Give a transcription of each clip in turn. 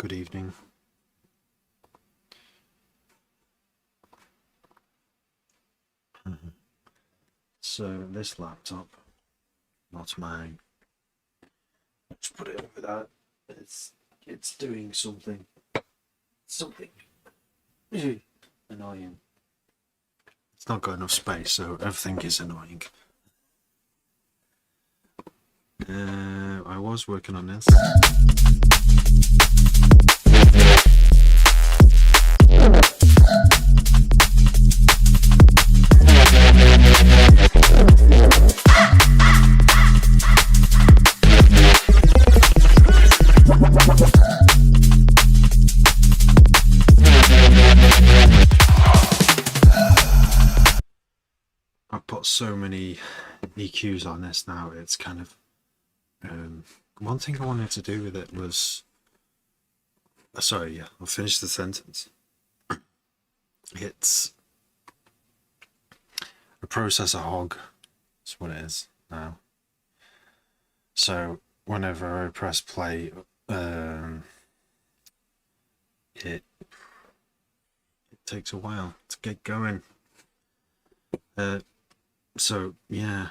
Good evening. So this laptop, not mine. Let's put it over that. It's doing something annoying. It's not got enough space, so everything is annoying. I was working on this. I've put so many EQs on this now, it's kind of one thing I wanted to do with it was I'll finish the sentence. It's a processor hog, that's what it is now. So whenever I press play, it takes a while to get going. So yeah,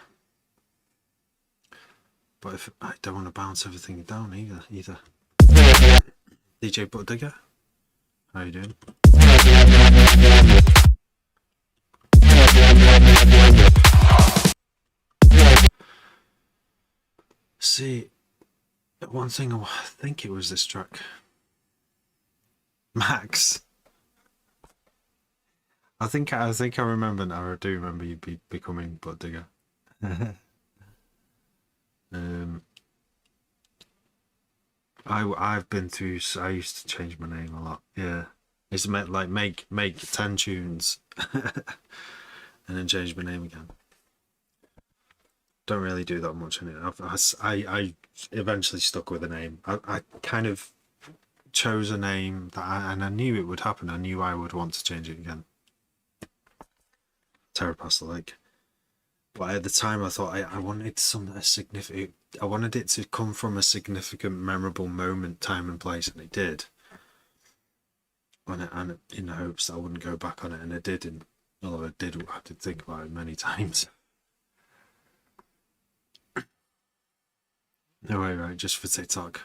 but if I don't want to bounce everything down either. DJ Butt Digger, how you doing? See, one thing I think it was this track, Max. I think I remember now. I do remember you becoming Butt Digger. I've been through. I used to change my name a lot. Yeah, it's meant like make 10 tunes, and then change my name again. Don't really do that much in it. I eventually stuck with a name. I kind of chose a name that and I knew it would happen. I knew I would want to change it again. Terror Past the Lake. But at the time I thought I wanted something significant. I wanted it to come from a significant, memorable moment, time and place, and it did. And in the hopes that I wouldn't go back on it, and it did. Although I did think about it many times. No way, right? Just for TikTok.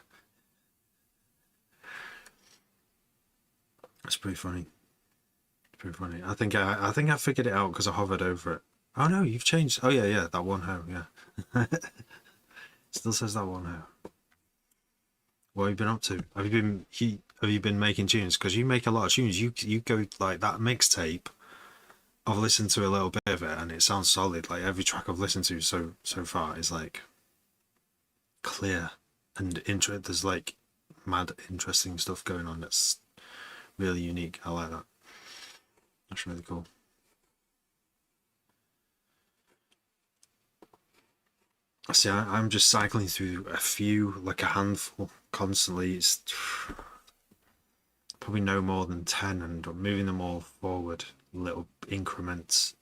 That's pretty funny. Pretty funny. I think I figured it out because I hovered over it. Oh no, you've changed. Oh yeah, that one how, yeah. Still says that one how. What have you been up to? Have you been making tunes? Because you make a lot of tunes. You go like that mixtape. I've listened to a little bit of it and it sounds solid. Like every track I've listened to so far is like clear and there's like mad interesting stuff going on that's really unique. I like that. That's really cool. See, I'm just cycling through a few, like a handful constantly. It's probably no more than 10, and I'm moving them all forward, little increments.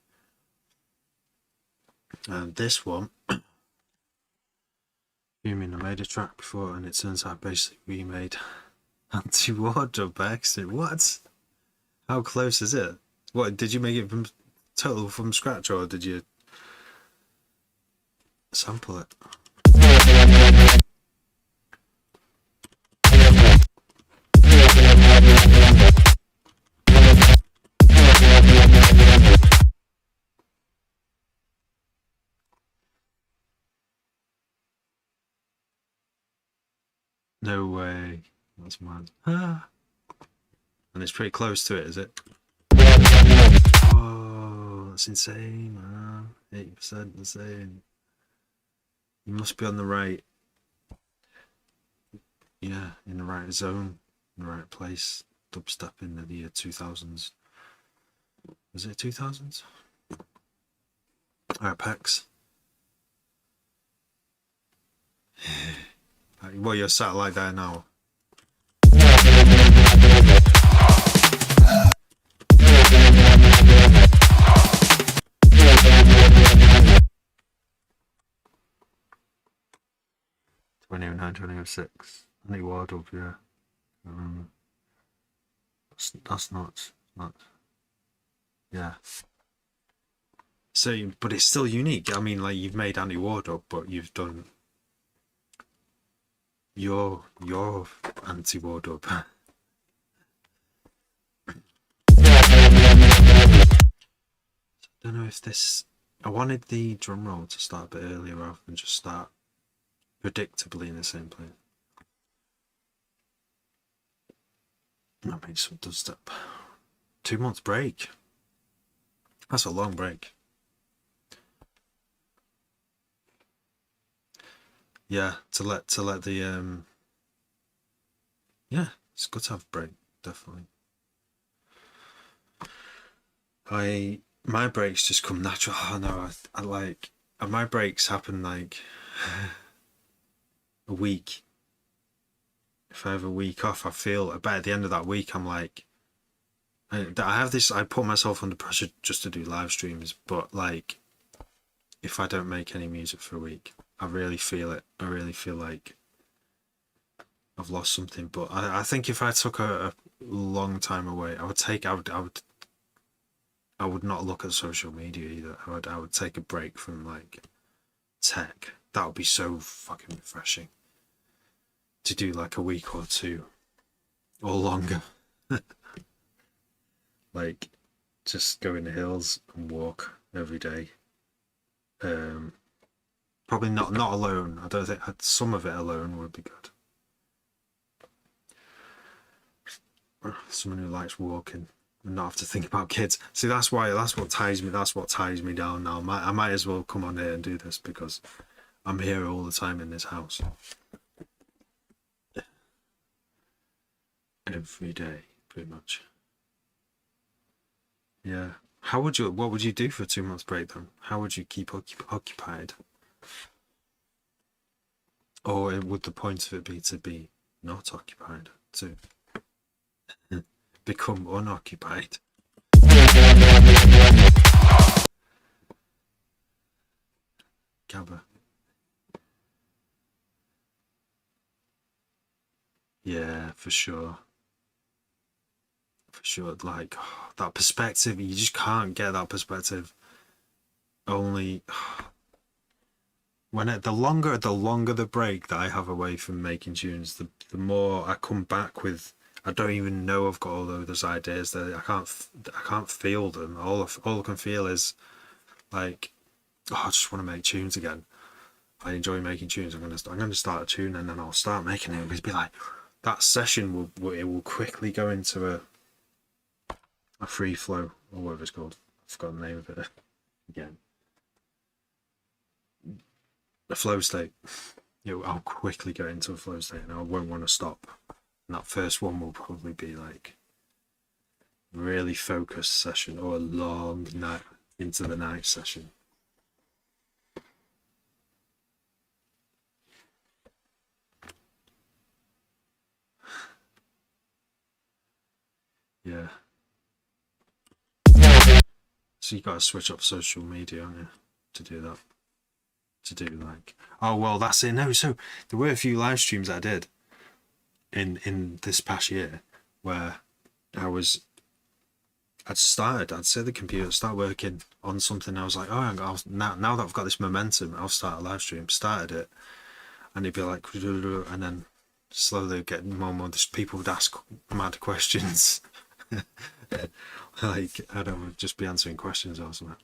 And this one, you mean I made a track before, and it turns out basically remade anti-wardrobe by accident. What? How close is it? What, did you make it from scratch, or did you sample it? No way. That's mad. Ah. And it's pretty close to it, is it? Oh, that's insane, man. 80% insane. You must be on the right, yeah, in the right zone, in the right place. Dubstep in the year 2000s. Was it 2000s? Alright, Pex. Well, you're sat like there now. '2009, 2006. Any wardrobe, yeah. That's not. Yeah. So, but it's still unique. I mean, like you've made Anti Wardrobe, but you've done your Anti Wardrobe. I don't know if this. I wanted the drum roll to start a bit earlier rather than just start predictably in the same place. I made some dubstep. 2 months break. That's a long break. Yeah, to let the yeah, it's good to have a break, definitely. My breaks just come natural. Oh no, I like my breaks happen like a week. If I have a week off, I feel about at the end of that week I'm like I have this. I put myself under pressure just to do live streams, but like if I don't make any music for a week, I really feel it. I really feel like I've lost something. But I think if I took a long time away, I would not look at social media either. I would take a break from like tech. That would be so fucking refreshing. To do like a week or two or longer. Like just go in the hills and walk every day. Probably not alone. I don't think some of it alone would be good. Someone who likes walking and not have to think about kids. See, that's what ties me down now. I might as well come on here and do this because I'm here all the time in this house. Every day, pretty much. Yeah. What would you do for a 2 months break then? How would you keep occupied? Or would the point of it be to be not occupied? To become unoccupied? Gabba. Yeah, for sure. For sure. Like that perspective, you just can't get that perspective. Only when the longer the break that I have away from making tunes, the more I come back with. I don't even know I've got all those ideas that I can't feel them. All I can feel is like, oh, I just want to make tunes again. I enjoy making tunes. I'm gonna start a tune and then I'll start making it. It'll be like that session will quickly go into a free flow or whatever it's called. I've forgotten the name of it again. A flow state. I'll quickly go into a flow state and I won't want to stop. And that first one will probably be like a really focused session or a long night into the night session. Yeah. So you got to switch up social media, haven't you, to do that. To do like, oh well, that's it. No, so there were a few live streams I did in this past year where I'd set the computer, start working on something. I was like, oh, now that I've got this momentum, I'll start a live stream. Started it, and it'd be like, and then slowly getting more and more. People would ask mad questions. Like I don't know, just be answering questions or something.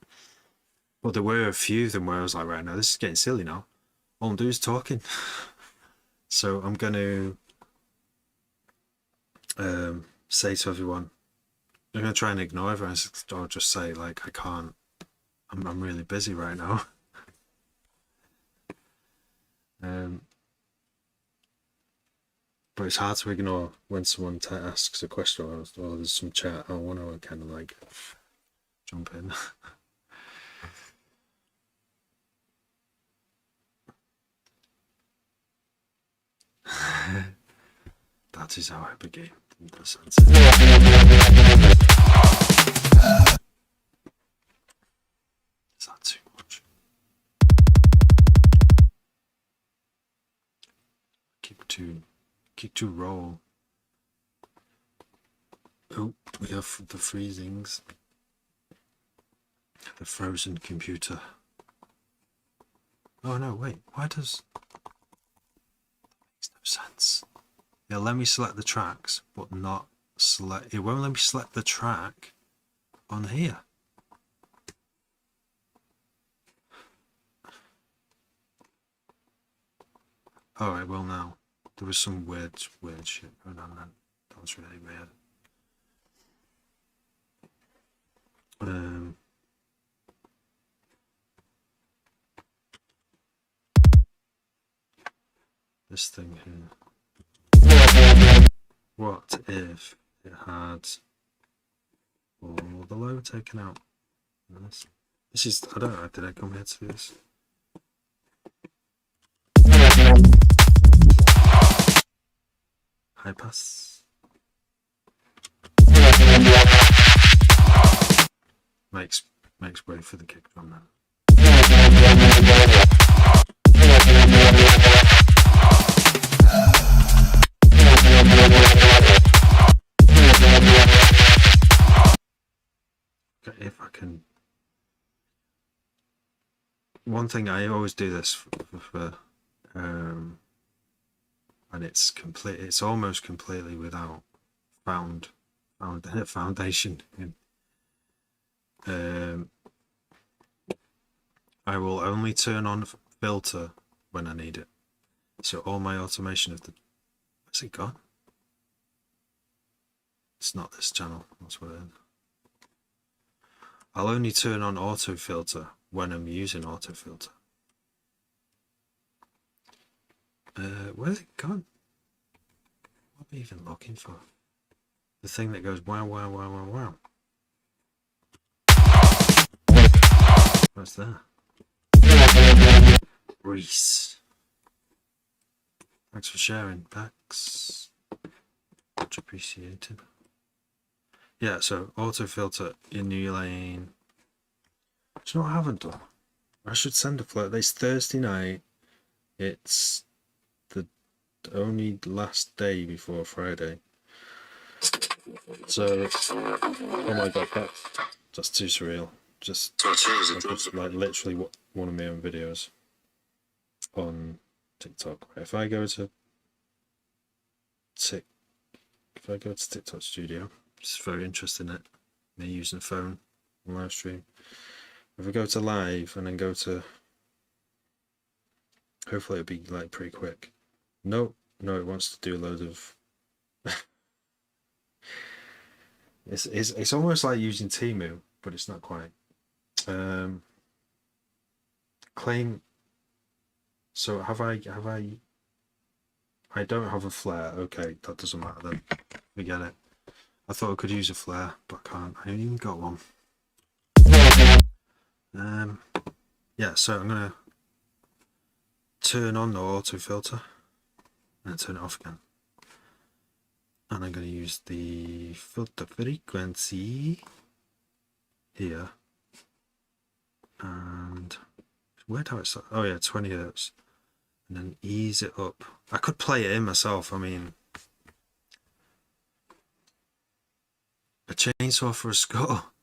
But there were a few of them where I was like, right now this is getting silly now. All I'm doing is talking. So I'm going to say to everyone, I'm going to try and ignore everyone or just say like, I can't, I'm really busy right now. But it's hard to ignore when someone asks a question or there's some chat. I want to kind of like jump in. That is how I began. Is that too much? Kick to roll. Oh, we have the freezings. The frozen computer. Oh no, wait, why does... Makes no sense. It'll let me select the tracks, but not select... It won't let me select the track on here. Oh, it will now. There was some weird shit going on then. That was really weird. This thing here. What if it had all the load taken out? This is, I don't know, did I come here to this? High pass. Makes way for the kick drum then. Okay, if I can. One thing I always do this for and it's complete. It's almost completely without foundation. I will only turn on filter when I need it. So all my automation of the... Where's it gone? It's not this channel. That's what it is. I'll only turn on auto filter when I'm using auto filter. Where's it gone? What am I even looking for? The thing that goes wow, wow, wow, wow, wow. What's that? Reese. Thanks for sharing, Pax. Much appreciated. Yeah, so auto filter in new lane. Do you know what I haven't done? I should send a float. It's Thursday night. It's the only last day before Friday. So, oh my god, that's too surreal. Just like literally one of my own videos on TikTok. If I go to TikTok Studio, it's very interesting. It me using a phone on live stream. If I go to live and then go to, hopefully it'll be like pretty quick. No, it wants to do a load of. It's almost like using Temu, but it's not quite. Claim. So have I? I don't have a flare. Okay, that doesn't matter then. Forget it. I thought I could use a flare, but I can't. I haven't even got one. Yeah, so I'm gonna turn on the auto filter and turn it off again. And I'm gonna use the filter frequency here. And where do I start? Oh yeah, 20 Hz. And then ease it up. I could play it in myself. I mean, a chainsaw for a skull.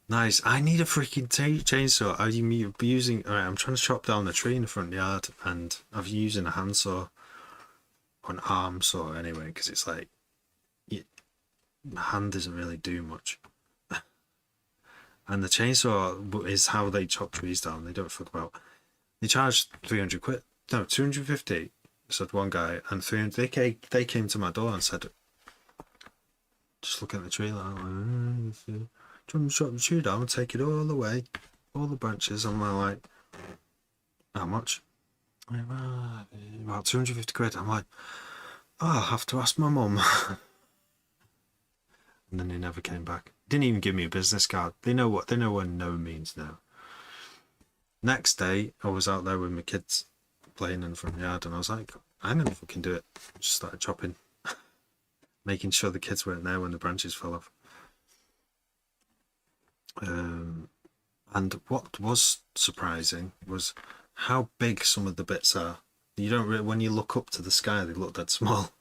Nice. I need a freaking chainsaw. I'm using. Alright, I'm trying to chop down the tree in the front yard, and I'm using a handsaw, or an arm saw anyway, because it's like, my hand doesn't really do much. And the chainsaw is how they chop trees down. They don't fuck about. They charge 300 quid. No, 250. Said one guy, and 300. They came to my door and said, just look at the tree like, do you want to chop the tree down and take it all the way, all the branches? I'm like, how much? About 250 quid. I'm like, oh, I'll have to ask my mum. And then they never came back. Didn't even give me a business card. They know what no means now. Next day, I was out there with my kids playing in the front yard, and I was like, I'm gonna fucking do it. Just started chopping, making sure the kids weren't there when the branches fell off. And what was surprising was how big some of the bits are. You don't really, when you look up to the sky, they look that small.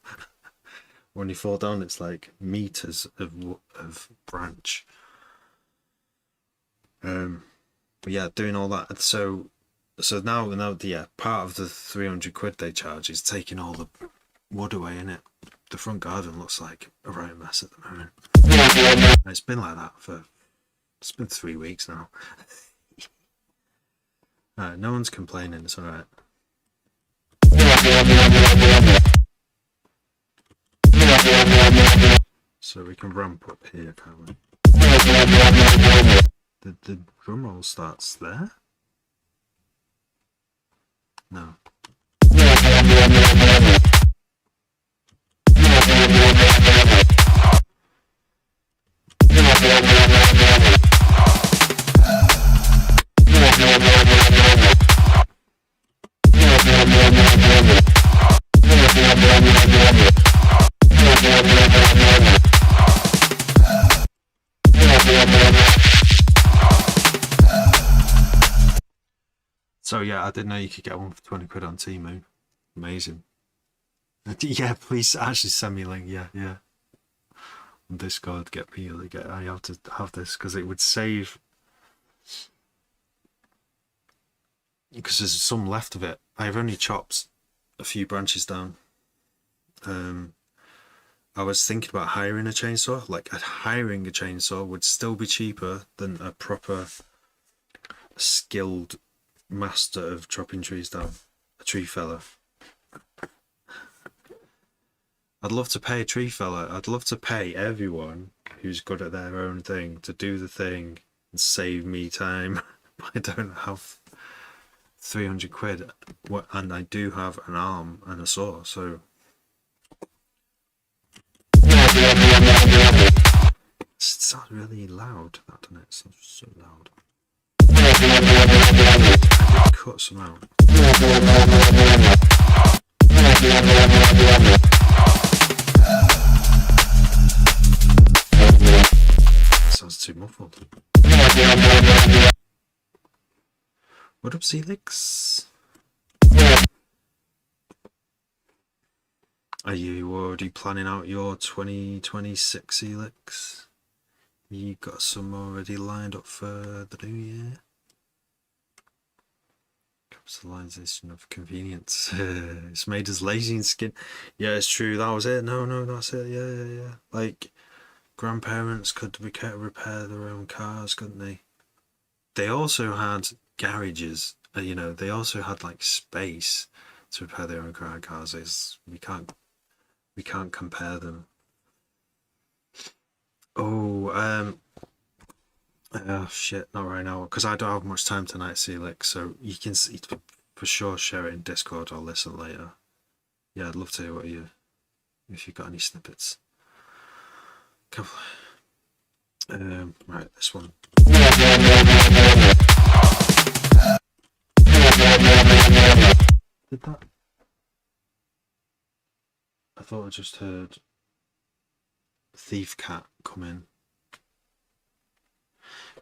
When you fall down, it's like meters of branch. But yeah, doing all that. So now yeah, part of the 300 quid they charge is taking all the wood away, innit? The front garden looks like a right mess at the moment. It's been like that it's been 3 weeks now. No one's complaining, it's alright. So we can ramp up here, can't we? The drum roll starts there? No. So yeah, I didn't know you could get one for 20 quid on Temu. Amazing. Yeah, please actually send me a link. Yeah. On Discord, I have to have this because it would save. Because there's some left of it. I've only chopped a few branches down. I was thinking about hiring a chainsaw. Like, hiring a chainsaw would still be cheaper than a proper skilled master of chopping trees down, a tree feller. I'd love to pay a tree feller. I'd love to pay everyone who's good at their own thing to do the thing and save me time. I don't have 300 quid, and I do have an arm and a saw, so it sounds really loud, that, doesn't it? It sounds so loud. I did cut some out. It sounds too muffled. What up, Celix? Are you already planning out your 2026, Celix? You got some already lined up for the new year? Capitalization of convenience. It's made us lazy and skin. Yeah, it's true. That was it. No, that's it. Yeah. Like, grandparents could repair their own cars, couldn't they? They also had garages. They also had like space to repair their own cars. We can't compare them. Oh, shit, not right now, because I don't have much time tonight, Celix, so you can for sure share it in Discord or listen later. Yeah, I'd love to hear if you've got any snippets. Right, this one. Did that? I thought I just heard Thief Cat come in.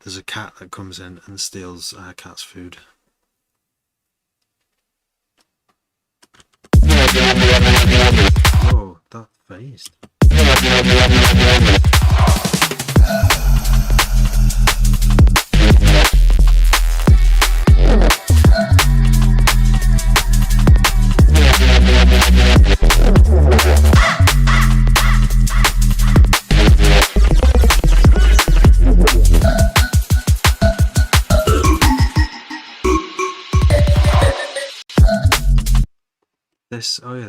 There's a cat that comes in and steals our cat's food. Oh, that phased.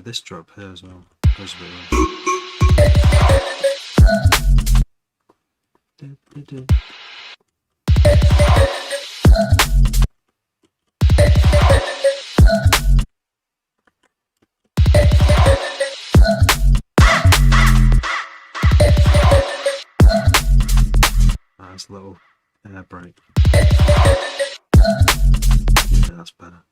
This drop here as well. Goes a bit wrong. Nice little air brake. Yeah, that's better.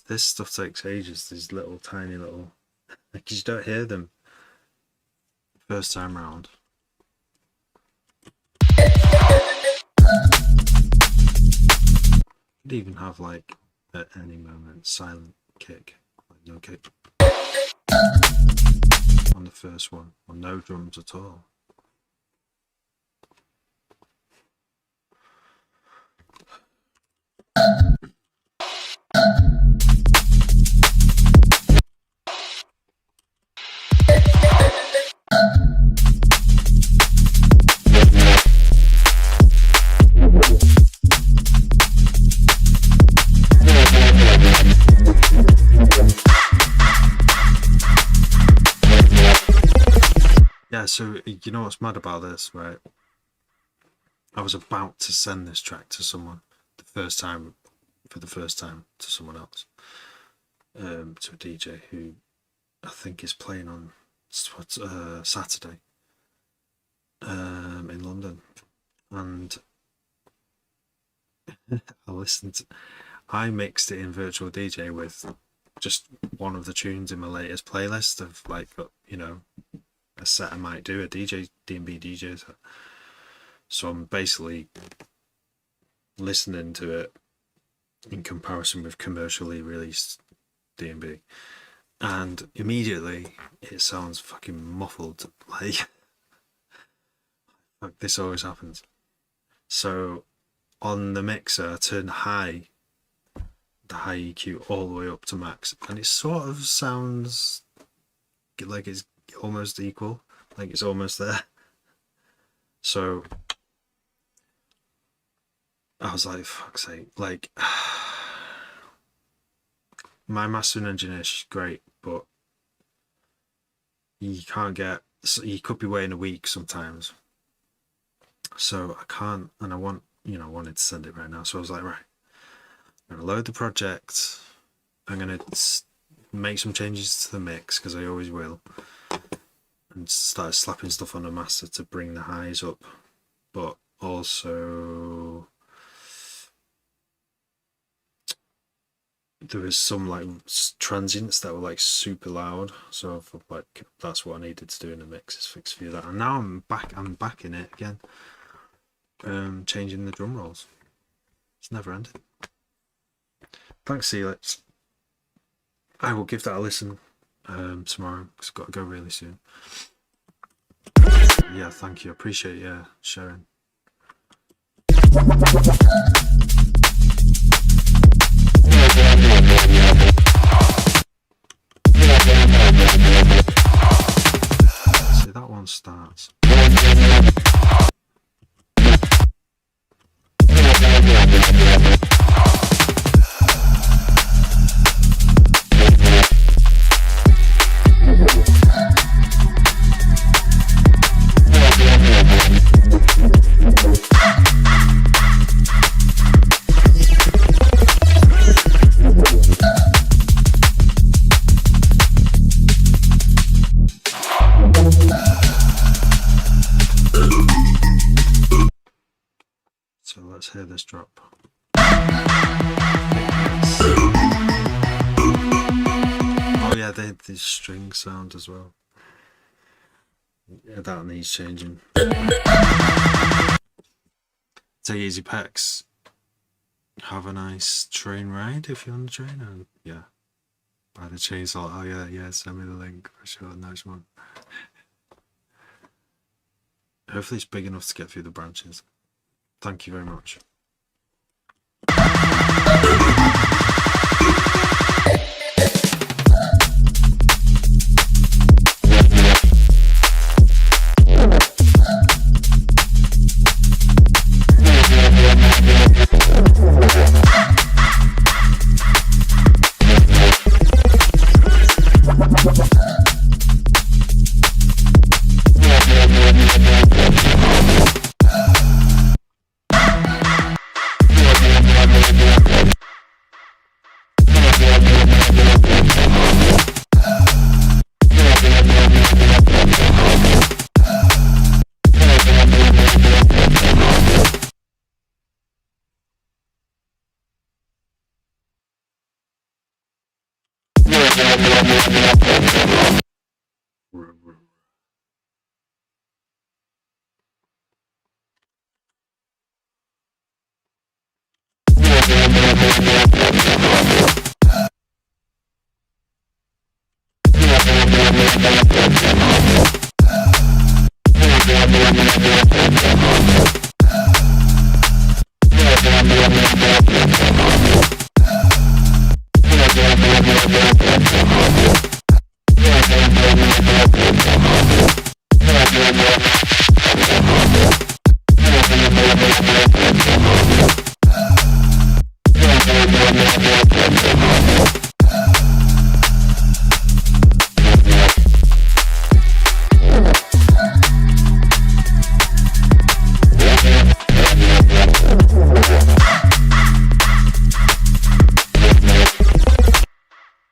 This stuff takes ages, these little tiny little, because you don't hear them first time round. Could even have like at any moment silent kick, like no kick. on the first one, or no drums at all. Yeah, so you know what's mad about this, right? I was about to send this track to someone for the first time to someone else, to a DJ who I think is playing on Saturday in London, and I mixed it in Virtual DJ with just one of the tunes in my latest playlist of, like, you know, a set I might do, a D&B DJ set. So I'm basically listening to it in comparison with commercially released D&B, and immediately it sounds fucking muffled. Like this always happens. So on the mixer, I turn the high EQ all the way up to max, and it sort of sounds like it's almost equal, like it's almost there. So I was like, fuck's sake, like, my mastering engineer, she's great, but you could be waiting a week sometimes. So I can't, and I wanted to send it right now. So I was like, right, I'm going to load the project. I'm going to make some changes to the mix, because I always will, and start slapping stuff on the master to bring the highs up, but also there was some like transients that were like super loud, so I thought, like, that's what I needed to do in the mix, is fix a few of that. And now I'm back in it again, changing the drum rolls. It's never ended. Thanks, Celix. I will give that a listen tomorrow, because I've got to go really soon. Yeah, thank you. I appreciate you sharing. See, that one starts. So let's hear this drop. Oh yeah, they had the string sound as well. Yeah, that needs changing. Take easy packs. Have a nice train ride if you're on the train, and yeah, buy the chainsaw. Oh yeah, send me the link for sure. Nice one. Hopefully it's big enough to get through the branches. Thank you very much.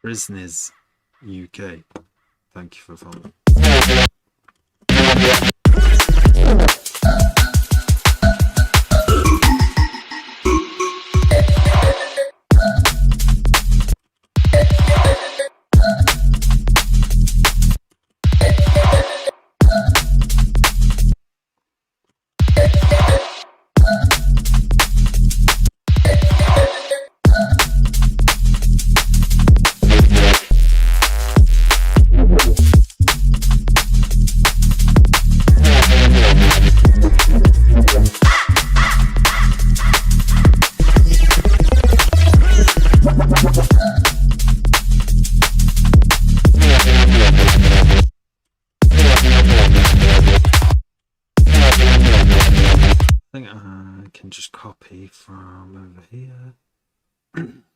Business UK. Thank you for following. I think I can just copy from over here.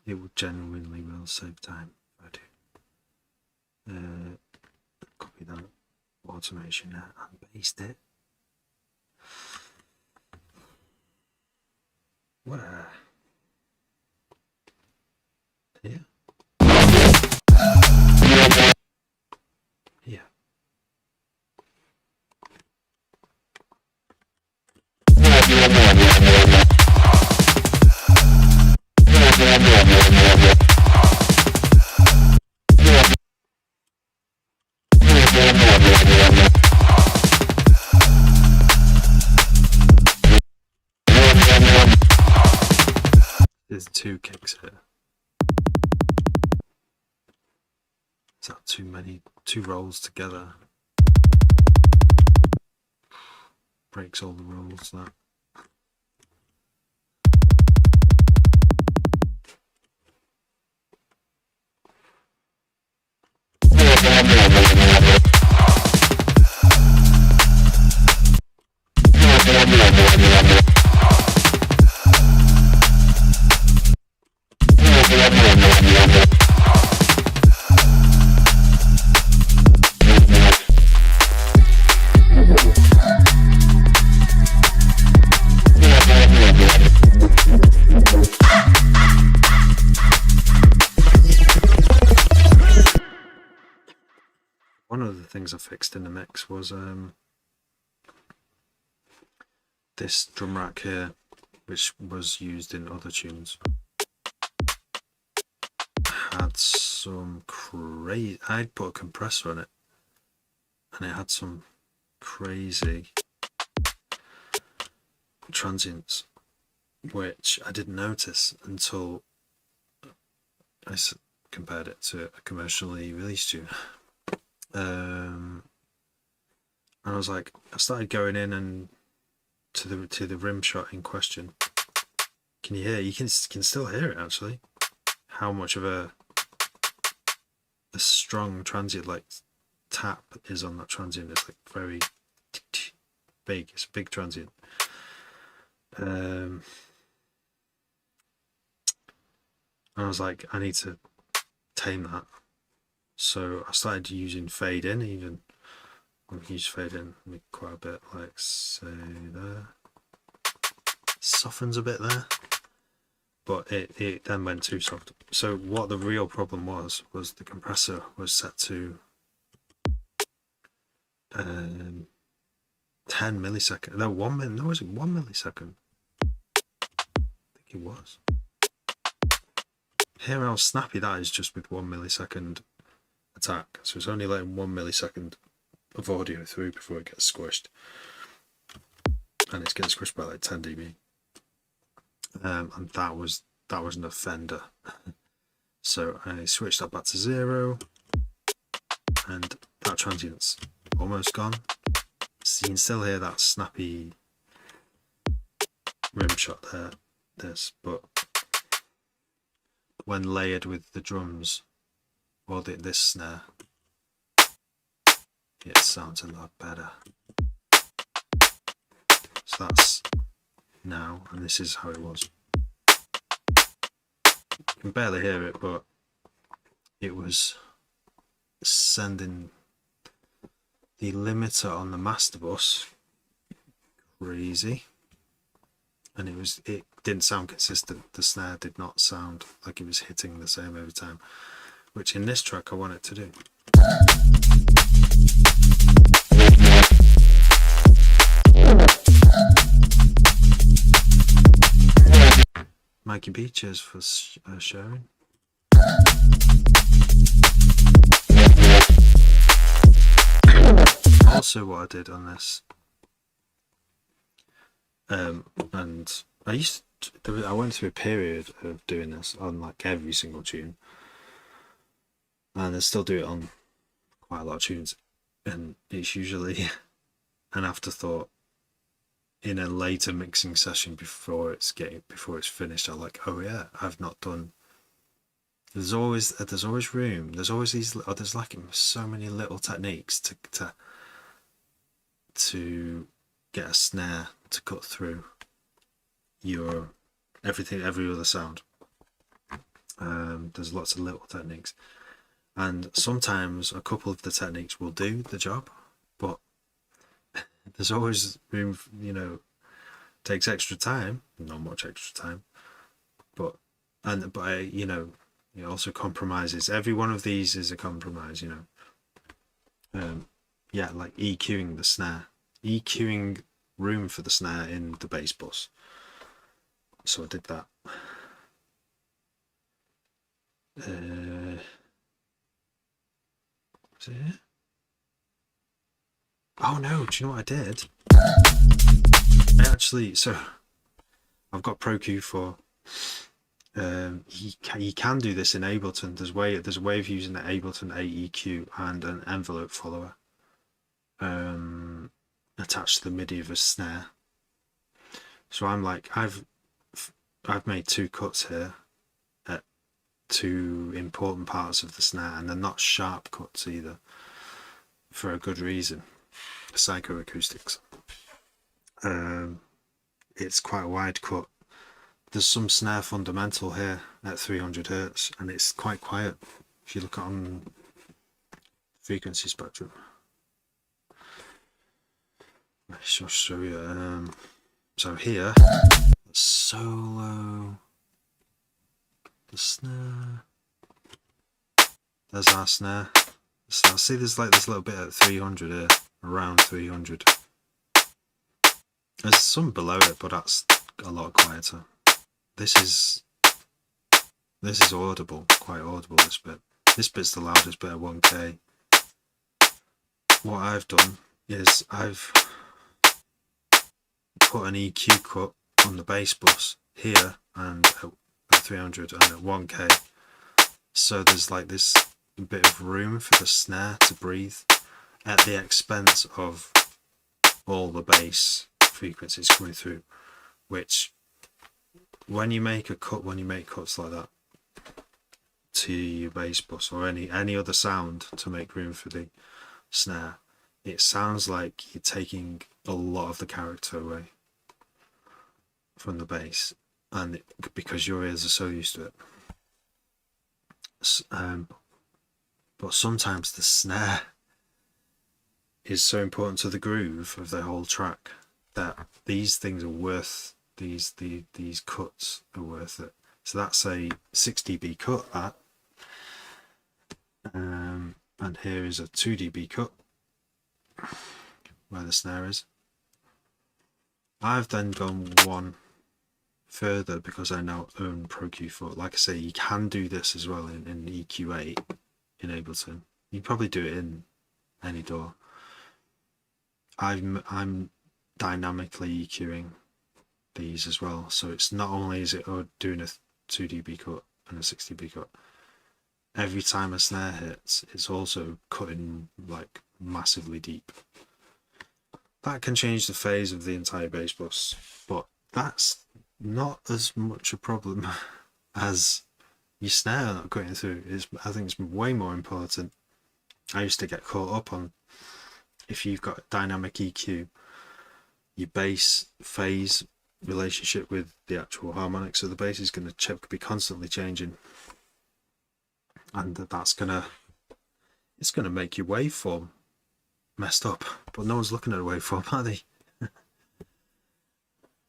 It will genuinely will save time if I do. Copy that automation and paste it. Where? Here? Here. There's 2 kicks here. Is that too many? 2 rolls together. Breaks all the rules, that. One of the things I fixed in the mix was this drum rack here, which was used in other tunes, had some crazy. I'd put a compressor on it, and it had some crazy transients, which I didn't notice until I compared it to a commercially released tune. And I was like, I started going in and to the rim shot in question. Can you hear? You can still hear it actually. How much of a strong transient like tap is on that transient. It's like very big. It's a big transient. And I was like, I need to tame that. So I started using fade in, even. I can use fade in quite a bit, like say there. Softens a bit there, but it then went too soft. So what the real problem was the compressor was set to 10 milliseconds. No, 1 minute. No, was it 1 millisecond? I think it was. Hear how snappy that is just with 1 millisecond attack. So it's only letting 1 millisecond of audio through before it gets squished, and it's getting squished by like 10 dB. And that was an offender. So I switched that back to 0, and that transient's almost gone. So you can still hear that snappy rim shot there. But when layered with the drums or this snare, it sounds a lot better. So now, and this is how it was. You can barely hear it, but it was sending the limiter on the master bus crazy, and it didn't sound consistent. The snare did not sound like it was hitting the same every time, which in this track I want it to do. Mikey B, cheers for sharing. Also, what I did on this, and I went through a period of doing this on like every single tune, and I still do it on quite a lot of tunes, and it's usually an afterthought in a later mixing session before it's finished. I'm like, oh yeah, I've not done. There's always room. There's always there's like so many little techniques to get a snare to cut through your every other sound. There's lots of little techniques, and sometimes a couple of the techniques will do the job, but there's always room, takes extra time, not much extra time, but it also compromises. Every one of these is a compromise, like EQing the snare, EQing room for the snare in the bass bus. So I did that. Is it here? Oh no, do you know what I did? I've got Pro Q4. You can do this in Ableton. There's a way of using the Ableton AEQ and an envelope follower attached to the MIDI of a snare. So I'm like, I've made two cuts here at two important parts of the snare, and they're not sharp cuts either, for a good reason. Psychoacoustics. It's quite a wide cut. There's some snare fundamental here at 300 Hz, and it's quite quiet if you look on frequency spectrum. I shall show you. So here, solo, the snare. There's our snare. So see, there's like this little bit at 300 here, around 300. There's some below it, but that's a lot quieter. This is audible, quite audible, this bit. This bit's the loudest bit at 1K. What I've done is I've put an EQ cut on the bass bus here and at 300 and at 1K. So there's like this bit of room for the snare to breathe at the expense of all the bass frequencies coming through, which when you make cuts like that to your bass bus or any other sound to make room for the snare, it sounds like you're taking a lot of the character away from the bass, and because your ears are so used to it. But sometimes the snare is so important to the groove of the whole track that these things are worth these cuts are worth it. So that's a 6 dB cut, that, and here is a 2 dB cut where the snare is. I've then gone one further because I now own Pro Q4. Like I say, you can do this as well in EQ8 in Ableton. You can probably do it in any DAW. I'm dynamically EQing these as well, so it's not only is it doing a 2 dB cut and a 6 dB cut, every time a snare hits it's also cutting like massively deep. That can change the phase of the entire bass bus, but that's not as much a problem as your snare not cutting through. I think it's way more important. I used to get caught up on, if you've got dynamic EQ, your bass phase relationship with the actual harmonics of the bass is going to be constantly changing, and it's going to make your waveform messed up, but no one's looking at a waveform, are they?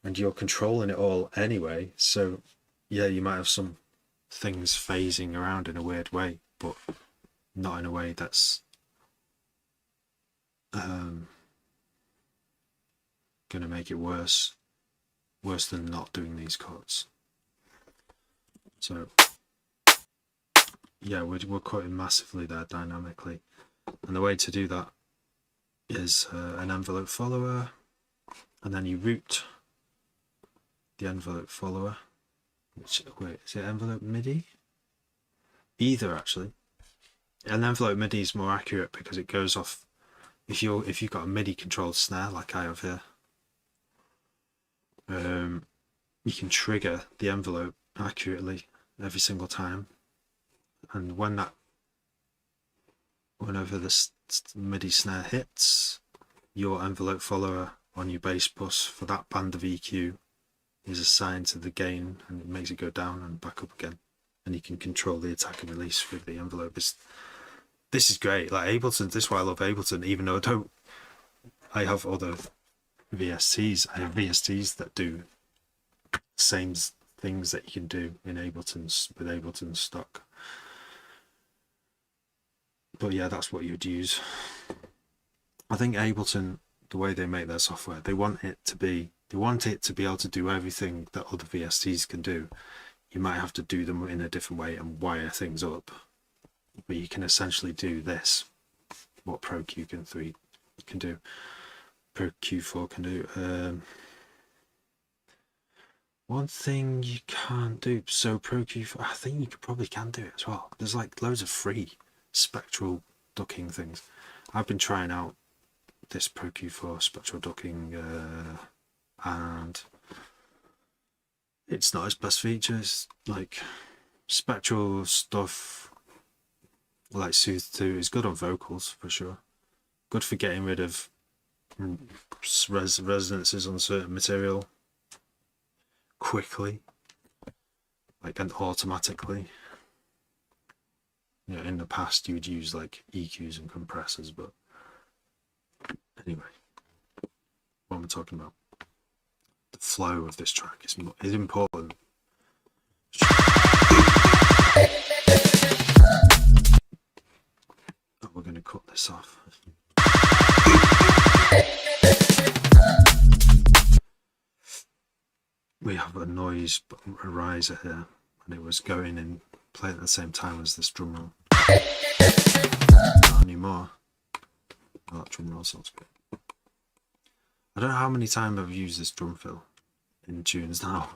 And you're controlling it all anyway, so yeah, you might have some things phasing around in a weird way, but not in a way that's going to make it worse than not doing these chords. So yeah, we're cutting massively there dynamically, and the way to do that is an envelope follower, and then you route the envelope follower, which, wait, is it envelope MIDI? Either, actually. An envelope MIDI is more accurate because it goes off, if you've got a MIDI controlled snare like I have here, you can trigger the envelope accurately every single time, and whenever the MIDI snare hits, your envelope follower on your bass bus for that band of EQ is assigned to the gain, and it makes it go down and back up again, and you can control the attack and release with the envelope. This is great. Like Ableton, this is why I love Ableton, even though I have other VSTs. I have VSTs that do the same things that you can do in Ableton's with Ableton stock. But yeah, that's what you'd use. I think Ableton, the way they make their software, they want it to be able to do everything that other VSTs can do. You might have to do them in a different way and wire things up, but you can essentially do this, what Pro Q3 can do, Pro Q4 can do. One thing you can't do, so Pro Q4, I think you probably can do it as well. There's like loads of free spectral ducking things. I've been trying out this Pro Q4 spectral ducking, and it's not its best features. Like spectral stuff like Soothe 2 is good on vocals for sure, good for getting rid of resonances on certain material quickly, like, and automatically. You know, in the past you would use like EQs and compressors, but anyway, what am I talking about? The flow of this track is important. Oh, we're going to cut this off. We have a noise riser here, and it was going and playing at the same time as this drum roll. Not anymore. Oh, that drum roll sounds good. I don't know how many times I've used this drum fill in tunes now.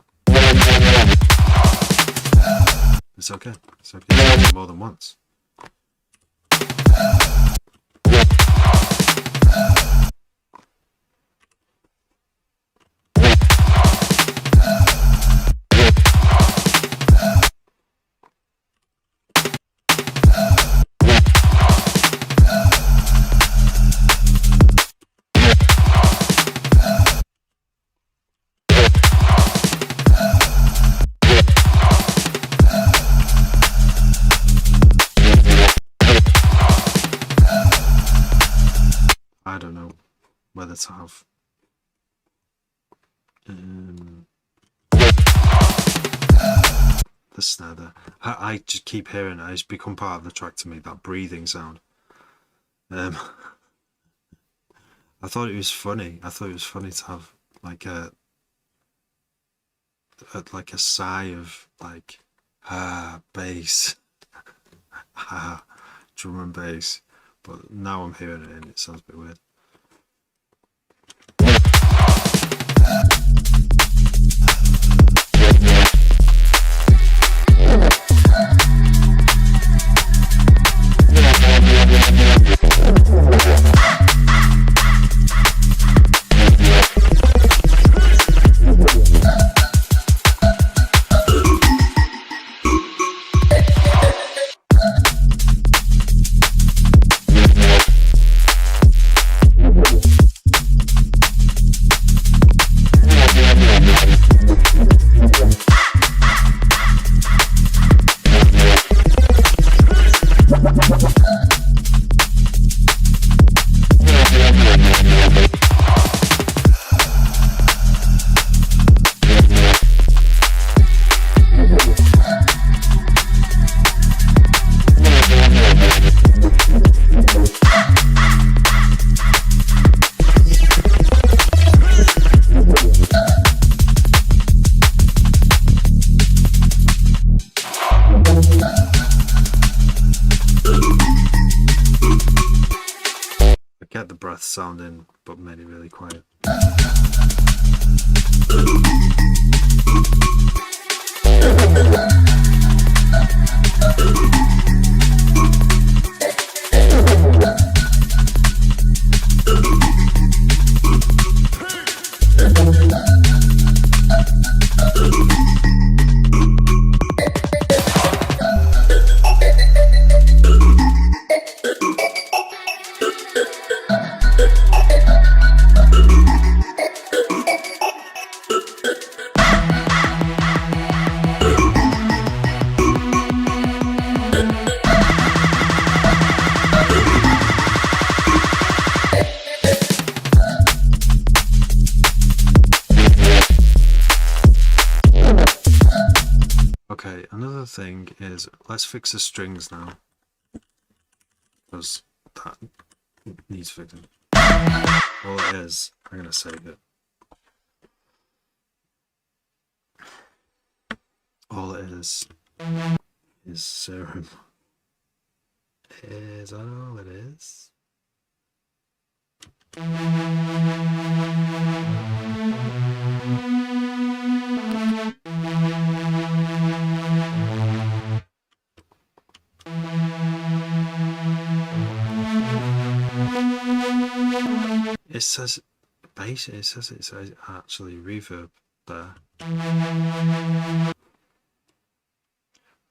It's okay. It's okay. More than once. I don't know whether to have the snare there. I just keep hearing it. It's become part of the track to me, that breathing sound. I thought it was funny. I thought it was funny to have like a sigh of like bass, drum and bass. But now I'm hearing it and it sounds a bit weird. sound in, but made it really quiet. Okay, another thing is, let's fix the strings now, because that needs fixing. All it is, I'm going to save it. All it is serum. Is that all it is? It says bass, it says it's actually reverb there.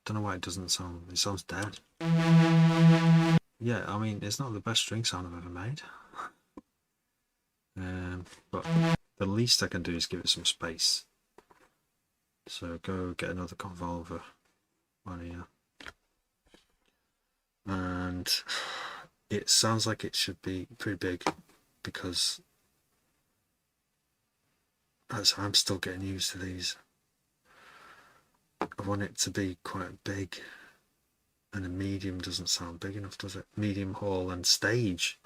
Don't know why it doesn't sound, it sounds dead. Yeah, I mean, it's not the best string sound I've ever made. But the least I can do is give it some space. So go get another convolver on here. And it sounds like it should be pretty big, because as I'm still getting used to these, I want it to be quite big, and a medium doesn't sound big enough, does it? Medium, hall and stage.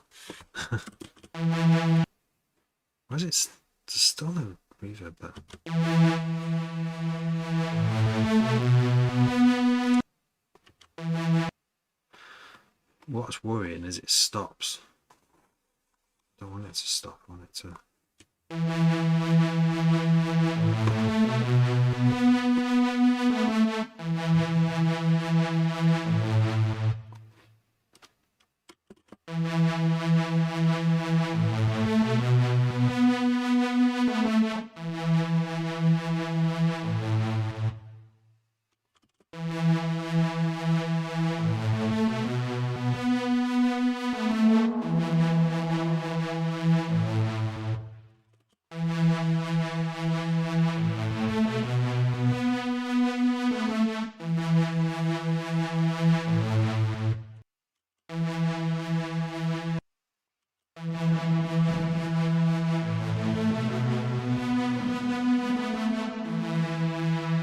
Why is it still no reverb there? What's worrying is it stops. I don't want it to stop, I want it to...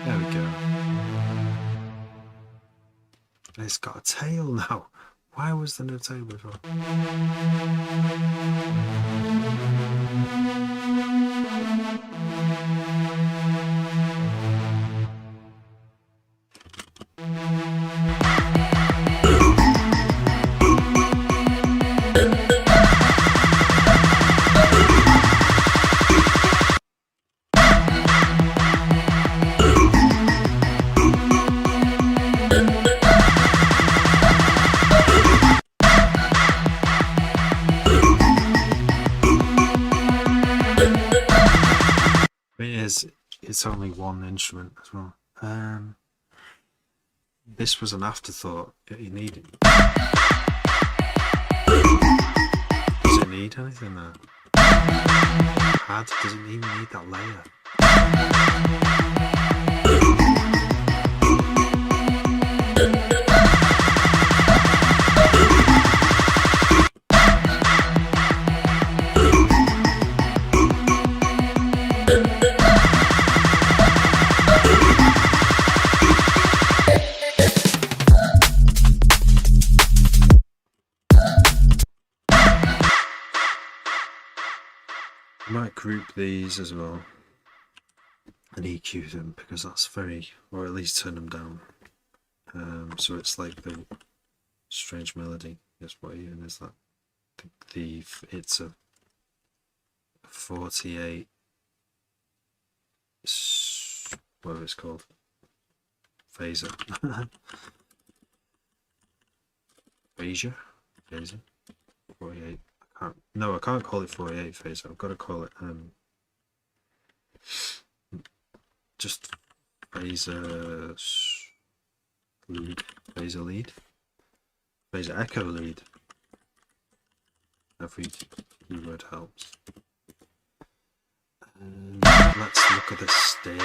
There we go. It's got a tail now. Why was there no tail before? It's only one instrument as well. This was an afterthought. You need it. Does it need anything there? Does it even need that layer? I might group these as well and EQ them, because that's very, or at least turn them down, so it's like the strange melody. That's what even is that? It's a 48, whatever it's called, phaser. Phaser? 48. I can't call it 48 phaser. I've got to call it just phaser lead. Phaser lead. Phaser echo lead. Every keyword helps. Let's look at the state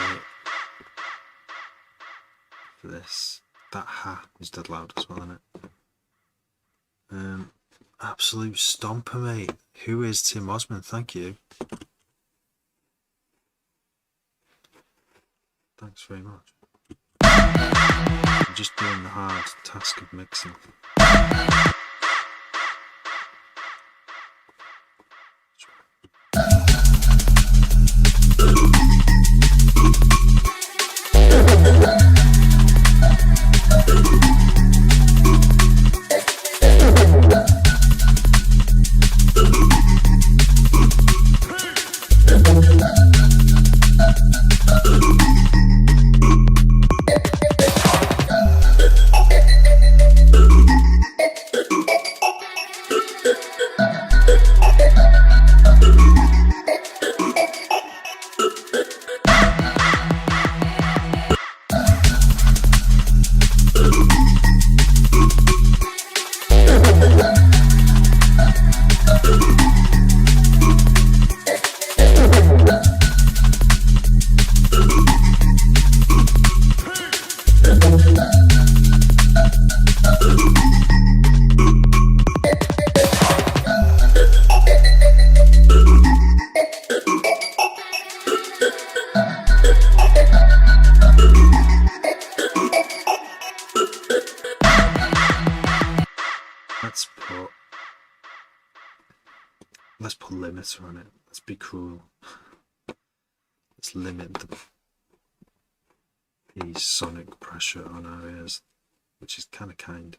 for this. That ha is dead loud as well, isn't it? Absolute stomper, mate. Who is Tim Osmond? Thank you. Thanks very much. I'm just doing the hard task of mixing. Let's put limits on it. Let's be cruel. Let's limit the sonic pressure on our ears, which is kind of kind.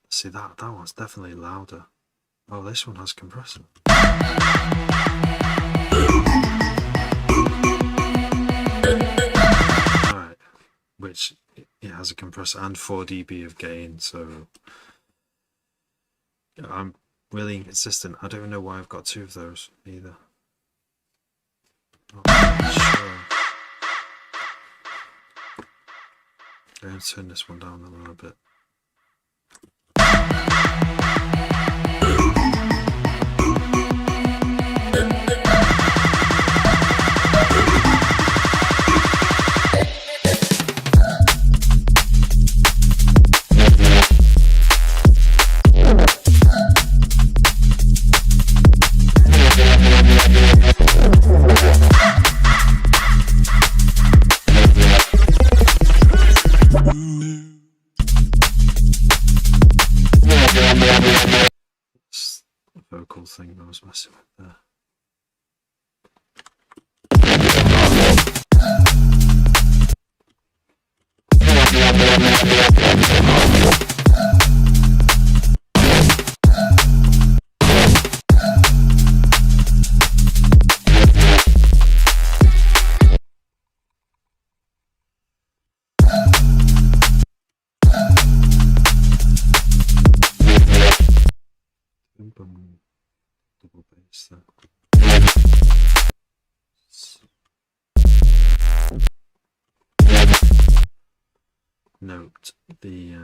See that one's definitely louder. Oh, this one has compressor. Alright, which it has a compressor and 4 dB of gain, so I'm really inconsistent. I don't even know why I've got 2 of those either. Not sure. I'm going to turn this one down a little bit. Vocal thing I was messing with there. Double bass there. Note the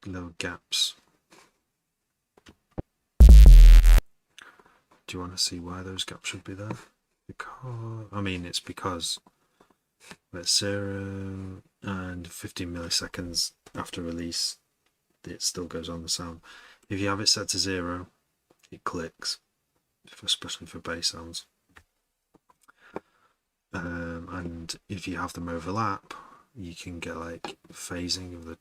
little gaps. Do you want to see why those gaps should be there? because I mean it's because it's 0 and 15 milliseconds after release it still goes on the sound. If you have it set to 0 it clicks, especially for bass sounds. And if you have them overlap you can get like phasing of the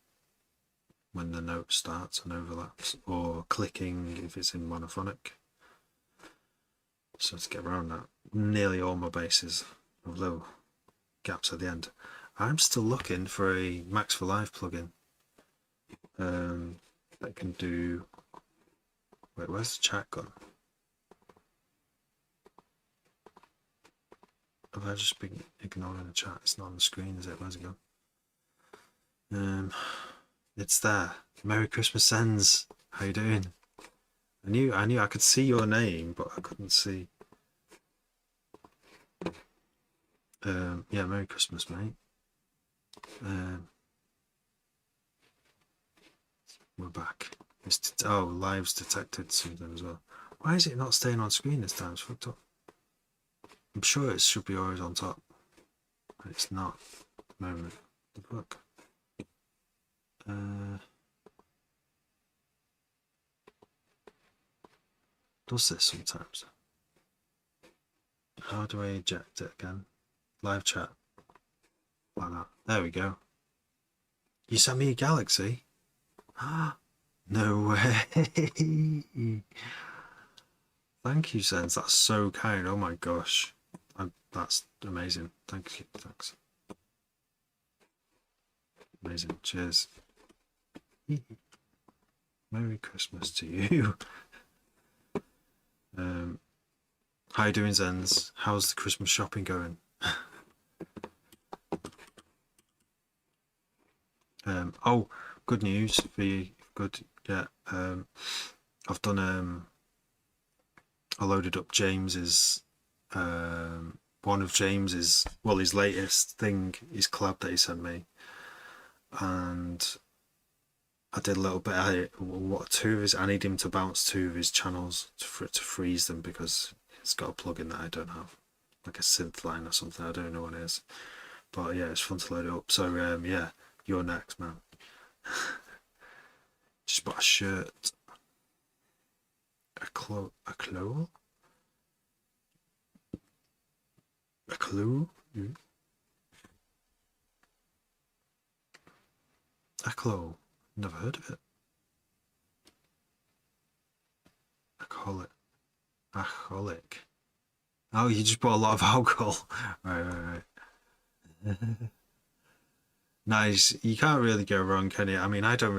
when the note starts and overlaps, or clicking if it's in monophonic. So to get around that, nearly all my basses have little gaps at the end. I'm still looking for a Max for Live plugin that can do. Wait, where's the chat gone? Have I just been ignoring the chat? It's not on the screen, is it? Where's it gone? It's there. Merry Christmas, Sens. How you doing? I knew I could see your name, but I couldn't see. Yeah, Merry Christmas, mate. We're back. Oh, live's detected something as well. Why is it not staying on screen this time? It's fucked up. I'm sure it should be always on top. But it's not. Moment. The fuck. Does this sometimes? How do I eject it again? Live chat. Like that. There we go. You sent me a galaxy? No way. Thank you, Sense. That's so kind. Oh my gosh. That's amazing. Thank you. Thanks. Amazing. Cheers. Merry Christmas to you. How you doing, Zens? How's the Christmas shopping going? Oh, good news for you. Good, yeah. I've done. I loaded up James's. One of James's, well, his latest thing, his collab that he sent me, and I did a little bit. I need him to bounce 2 of his channels for it to freeze them because it's got a plugin that I don't have, like a synth line or something. I don't know what it is, but yeah, it's fun to load it up. So yeah, you're next, man. Just bought a shirt, a clue, a clue. Eclo. Never heard of it. Alcoholic. Oh, you just bought a lot of alcohol. Right. Nice. You can't really go wrong, can you? I mean, I don't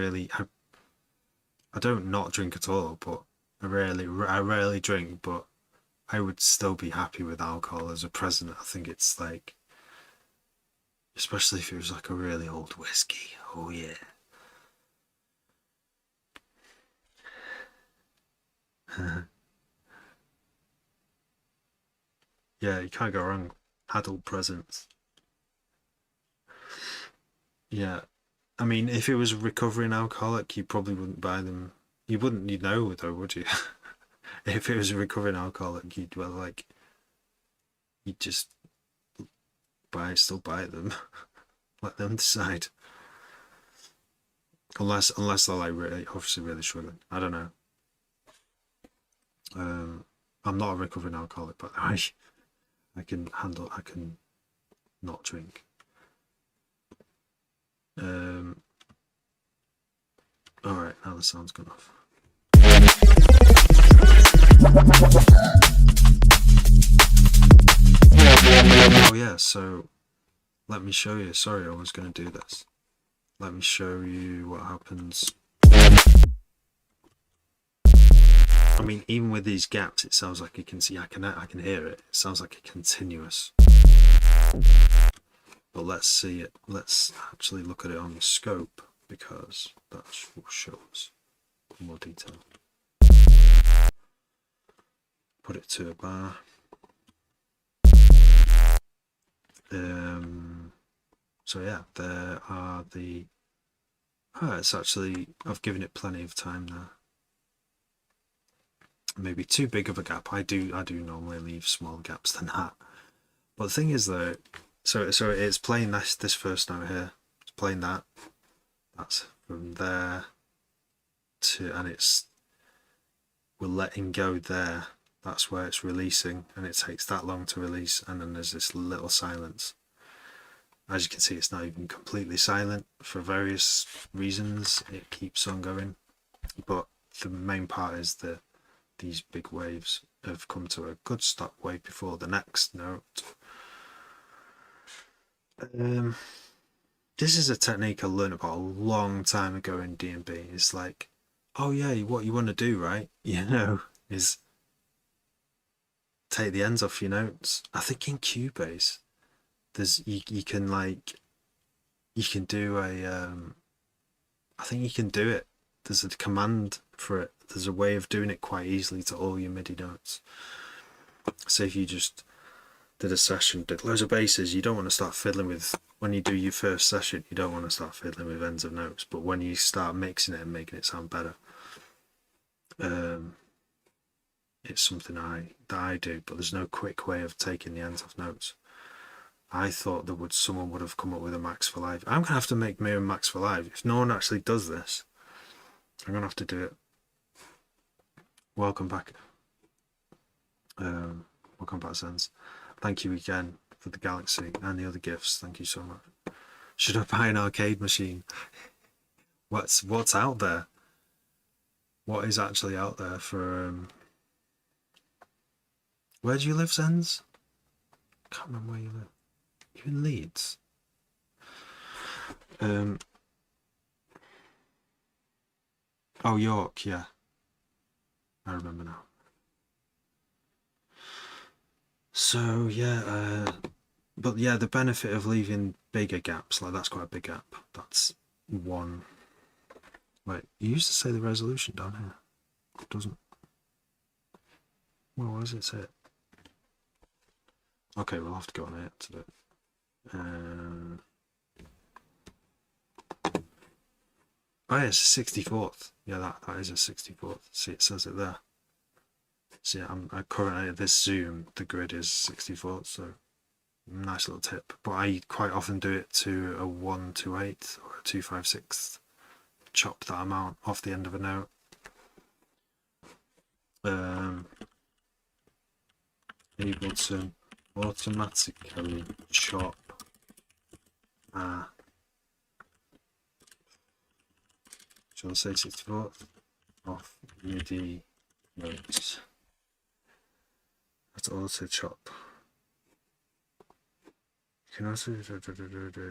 not drink at all, but I rarely drink, but I would still be happy with alcohol as a present. I think it's like, especially if it was like a really old whiskey. Oh yeah. Yeah, you can't go wrong. Adult presents. Yeah. I mean, if it was a recovering alcoholic, you probably wouldn't buy them. You wouldn't, you know, though, would you? If it was a recovering alcoholic, you'd just still buy them. Let them decide. Unless they're like obviously really struggling. I don't know. I'm not a recovering alcoholic, but I can not drink. Alright, now the sound's gone off. Oh yeah, so let me show you. Sorry, I was going to do this. Let me show you what happens. I mean, even with these gaps, it sounds like you can see. I can hear it. It sounds like a continuous. But let's see it. Let's actually look at it on the scope because that will show us more detail. Put it to a bar. So yeah, there are the. It's actually, I've given it plenty of time now. maybe too big of a gap. I do normally leave smaller gaps than that. But the thing is though, so it's playing this first note here. It's playing that. That's from there to, and we're letting go there. That's where it's releasing, and it takes that long to release, and then there's this little silence. As you can see, it's not even completely silent for various reasons. It keeps on going, but the main part is these big waves have come to a good stop way before the next note. This is a technique I learned about a long time ago in D&B. It's like, oh yeah, what you want to do, right? Is take the ends off your notes. I think in Cubase, there's you can do a I think you can do it. There's a command for it. There's a way of doing it quite easily to all your MIDI notes. So if you just did a session, did loads of basses, you don't want to start fiddling with, when you do your first session, you don't want to start fiddling with ends of notes, but when you start mixing it and making it sound better, it's something that I do, but there's no quick way of taking the ends off notes. I thought someone would have come up with a max for live. I'm gonna have to make my own max for live. If no one actually does this, I'm gonna have to do it. Welcome back. Welcome back, Sens. Thank you again for the Galaxy and the other gifts. Thank you so much. Should I buy an arcade machine? What's out there? What is actually out there for where do you live, Sens? I can't remember where you live. You in Leeds? Oh, York, yeah. I remember now. So yeah, but yeah, the benefit of leaving bigger gaps, like that's quite a big gap. That's one. Wait, you used to say the resolution down here. It doesn't. Well, what does it say? Okay, we'll have to go on it to do it. Oh yeah, it's a 64th. Yeah, that is a 64th. See, it says it there. So yeah, I currently at this zoom, the grid is 64th, so nice little tip. But I quite often do it to a 1/2/8 or a 2/5/6. Chop that amount off the end of a note. Able to automatically chop shall I say 64th off MIDI notes. That's auto chop. You can also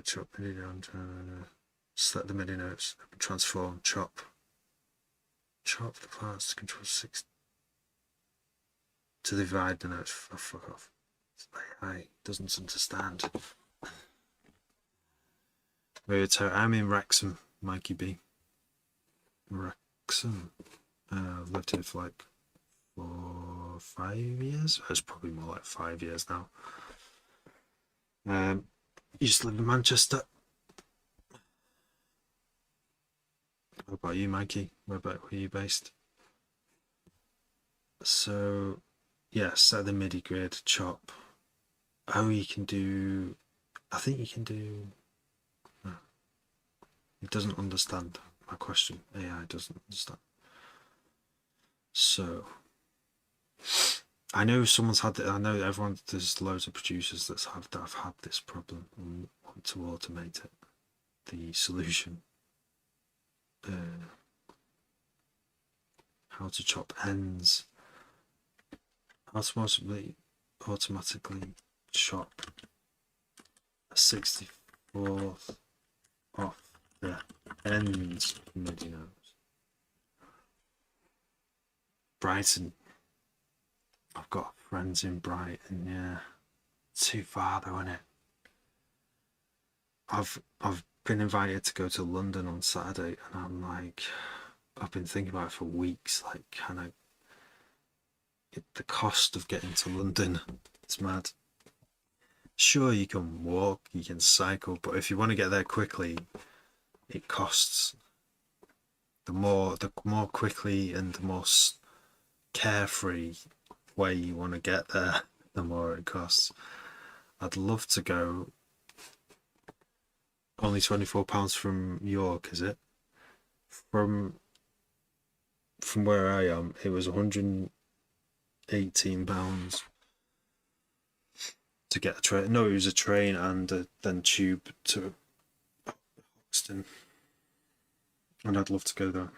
chop MIDI down to select the MIDI notes, transform, chop the parts to control 6 to divide the notes. Oh, fuck off. AI doesn't understand. I'm in Wrexham, Mikey B. Wrexham. I've lived here for like 4 or 5 years. It's probably more like 5 years now. You just live in Manchester. What about you, Mikey? Where are you based? So, yeah, set the MIDI grid, chop. Oh, you can do. I think you can do. No. It doesn't understand my question. AI doesn't understand. So, I know someone's had it. I know everyone. There's loads of producers that have had this problem and want to automate it. The solution. How to chop ends. How to automatically chop a 64th off the ends MIDI notes. Brighton. I've got friends in Brighton, yeah. Too far though, isn't it? I've been invited to go to London on Saturday, and I'm like, I've been thinking about it for weeks. Like, the cost of getting to London, it's mad. Sure, you can walk, you can cycle, but if you want to get there quickly, it costs. The more quickly and the more carefree way you want to get there, the more it costs. I'd love to go. Only £24 from York, is it? From where I am, it was £118 to get a train. No, it was a train and then tube to Hoxton. And I'd love to go there.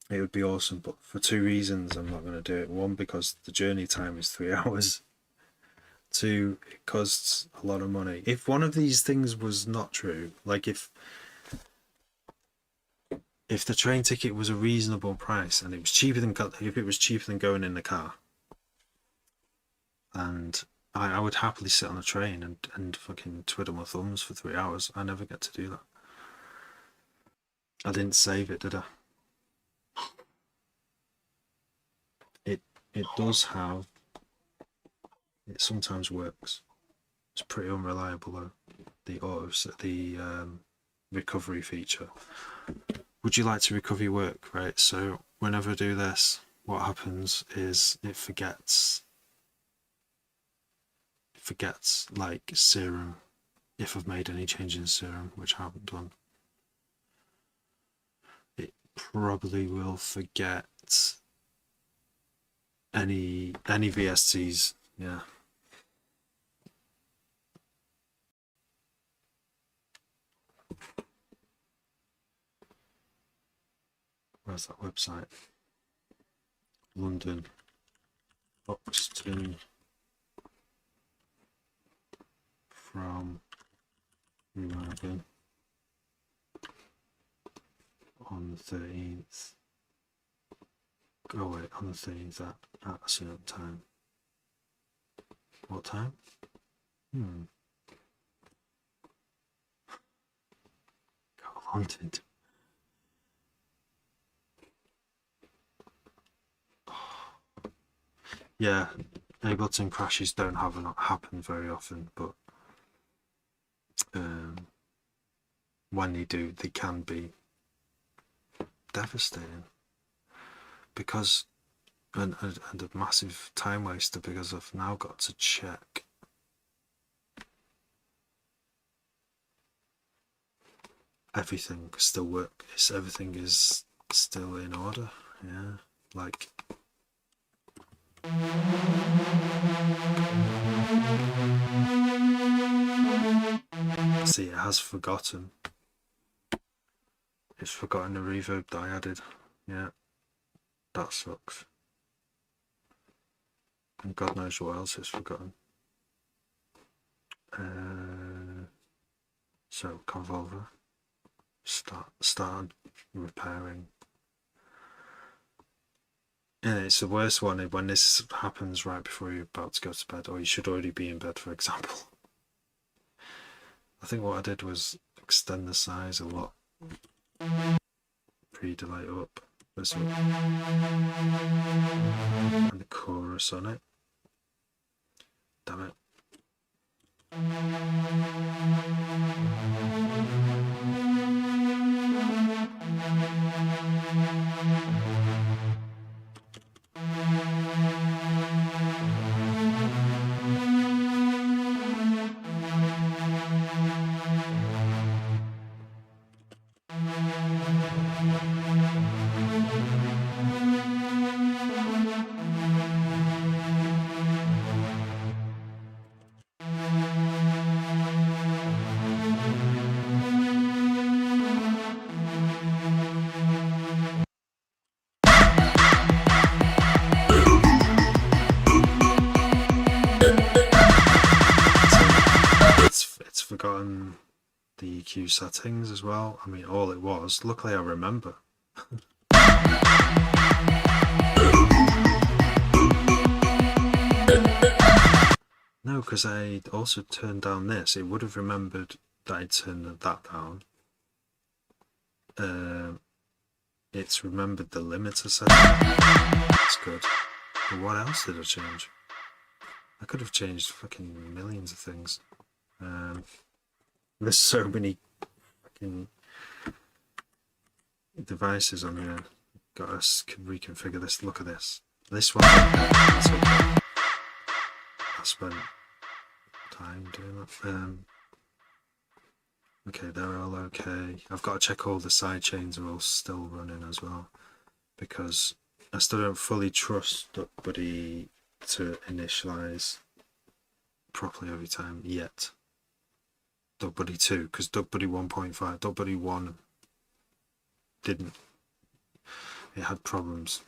It would be awesome, but for two reasons I'm not going to do it. One, because the journey time is 3 hours. Two, it costs a lot of money. If one of these things was not true, like if the train ticket was a reasonable price and it was cheaper than going in the car, and I would happily sit on a train and fucking twiddle my thumbs for 3 hours. I never get to do that. I didn't save it, did I? It does have. It sometimes works. It's pretty unreliable though. The recovery feature. Would you like to recover your work? Right. So whenever I do this, what happens is it forgets like serum. If I've made any changes in serum, which I haven't done, it probably will forget any VSTs. Yeah. Where's that website? London, Hoxton, from 11 on the 13th. Oh wait, on the 13th at a certain time. What time? Got London. Yeah, Ableton crashes don't happen very often, but when they do, they can be devastating. Because and a massive time waster, because I've now got to check everything still works. Everything is still in order. Yeah, like. See, it has forgotten. It's forgotten the reverb that I added. Yeah, that sucks. And God knows what else it's forgotten. So Convolver, start repairing. Yeah, it's the worst one when this happens right before you're about to go to bed, or you should already be in bed, for example. I think what I did was extend the size a lot. Pre-delay up, this one, and the chorus on it. Damn it. It's forgotten the EQ settings as well. I mean, all it was. Luckily, I remember. No, because I also turned down this. It would have remembered that I turned that down. It's remembered the limiter setting. That's good. But what else did I change? I could have changed fucking millions of things. There's so many fucking devices on here. Got us can reconfigure this. Look at this. This one, that's okay. I spent time doing that. Okay, they're all okay. I've got to check all the side chains are all still running as well, because I still don't fully trust DuckBuddy to initialize properly every time yet. DuckBuddy 2, because DuckBuddy 1.5, DuckBuddy 1 didn't. It had problems.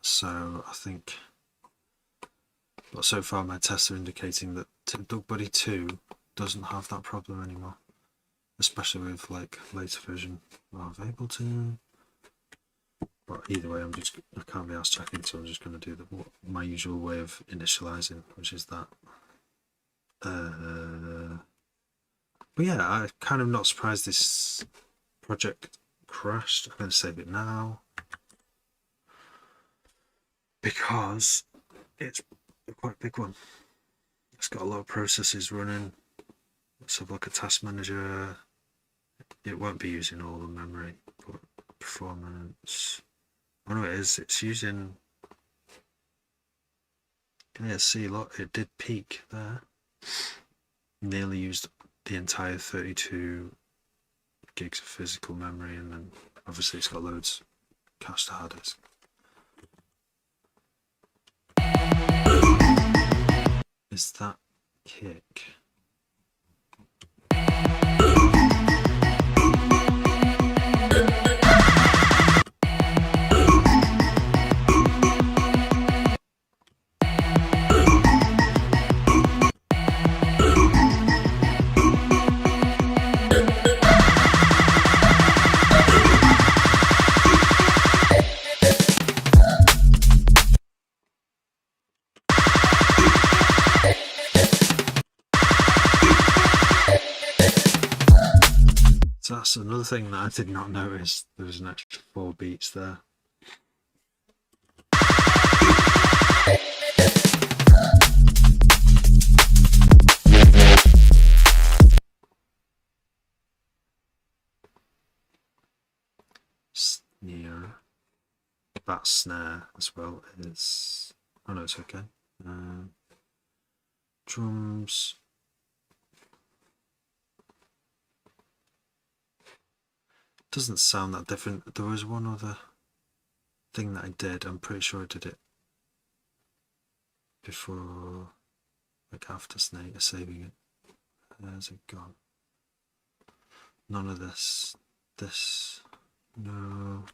So I think, but so far my tests are indicating that DuckBuddy 2 doesn't have that problem anymore, especially with like later version of Ableton. But either way, I can't be asked checking, so I'm just going to do my usual way of initializing, which is that. But yeah, I'm kind of not surprised this project crashed. I'm going to save it now because it's a quite big one. It's got a lot of processes running. Let's have a look at task manager. It won't be using all the memory, but performance. Oh no, it is. It's using. Yeah, see, look, it did peak there. Nearly used the entire 32 gigs of physical memory, and then obviously it's got loads cached to hard disk. Is that kick? So that's another thing that I did not notice. There was an extra 4 beats there. Snare. That snare as well is. Oh no, it's okay. Drums. Doesn't sound that different. There was one other thing that I did. I'm pretty sure I did it before, like after saving it. Where's it gone? None of this. This. No.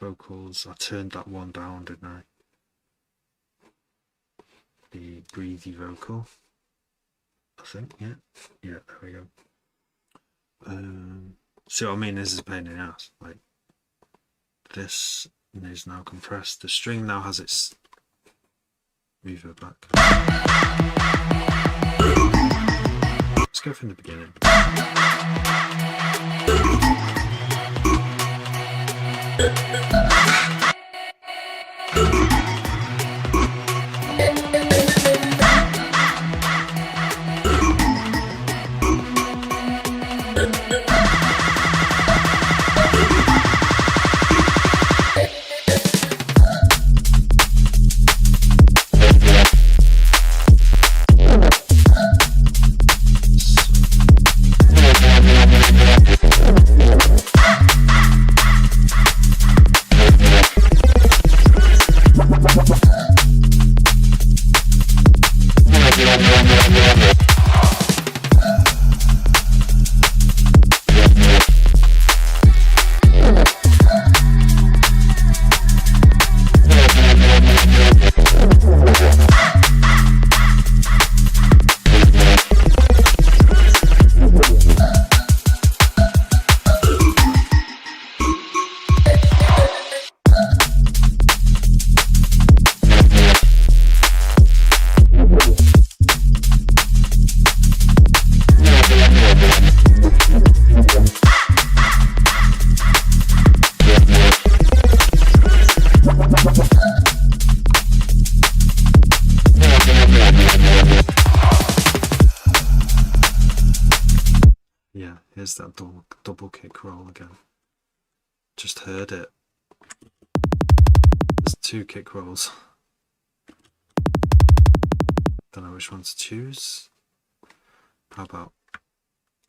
Vocals. I turned that one down, didn't I? The breathy vocal. I think, yeah. Yeah, there we go. See what I mean? This is a pain in the ass. Like, this is now compressed. The string now has its reverb back. Let's go from the beginning. Here's that double kick roll again. Just heard it 2 kick rolls. Don't know which one to choose. How about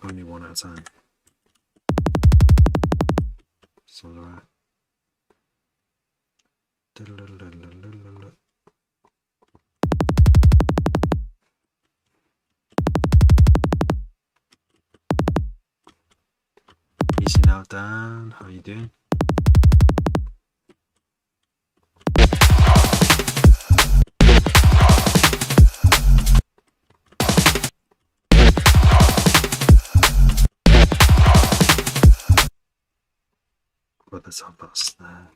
only one at a time? It's all right. Easy now, Dan. How you doing? But let's have that snare.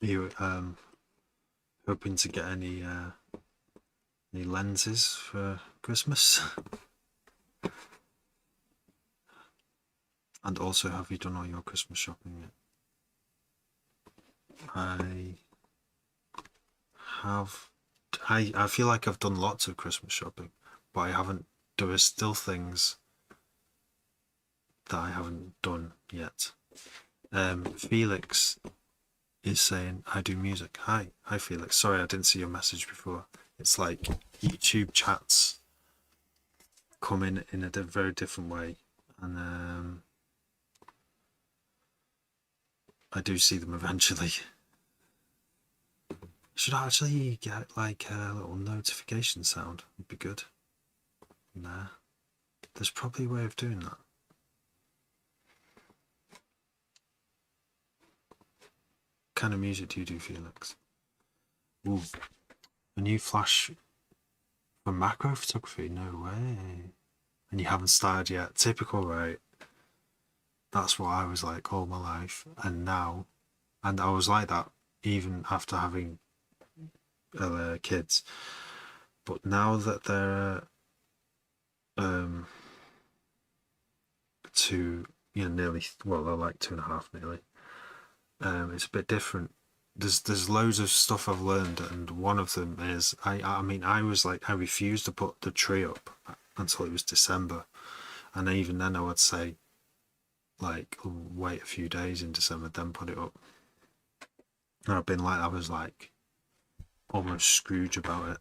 Are you hoping to get any lenses for Christmas? And also, have you done all your Christmas shopping yet? I feel like I've done lots of Christmas shopping, but I haven't. There are still things that I haven't done yet. Felix is saying I do music. Hi Felix. Sorry, I didn't see your message before. It's like YouTube chats come in a very different way, and I do see them eventually. Should I actually get like a little notification sound? Would be good. Nah, there's probably a way of doing that. What kind of music do you do, Felix? Ooh, a new flash for macro photography? No way. And you haven't started yet. Typical, right? That's what I was like all my life, and now, and I was like that even after having kids. But now that they're nearly, well, they're like 2.5 nearly. It's a bit different. There's loads of stuff I've learned, and one of them is I mean I was like, I refused to put the tree up until it was December, and even then I would say like wait a few days in December then put it up. And I've been like, I was like almost Scrooge about it.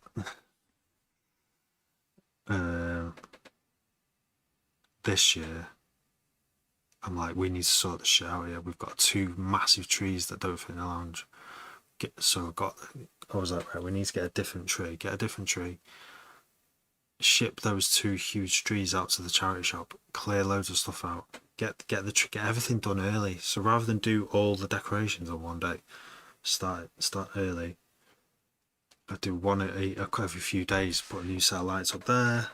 This year I'm like, we need to sort the shit out here. We've got 2 massive trees that don't fit in the lounge. I was like, right, we need to get a different tree. Ship those 2 huge trees out to the charity shop. Clear loads of stuff out. Get everything done early. So rather than do all the decorations on one day, start early. I do one every few days. Put a new set of lights up there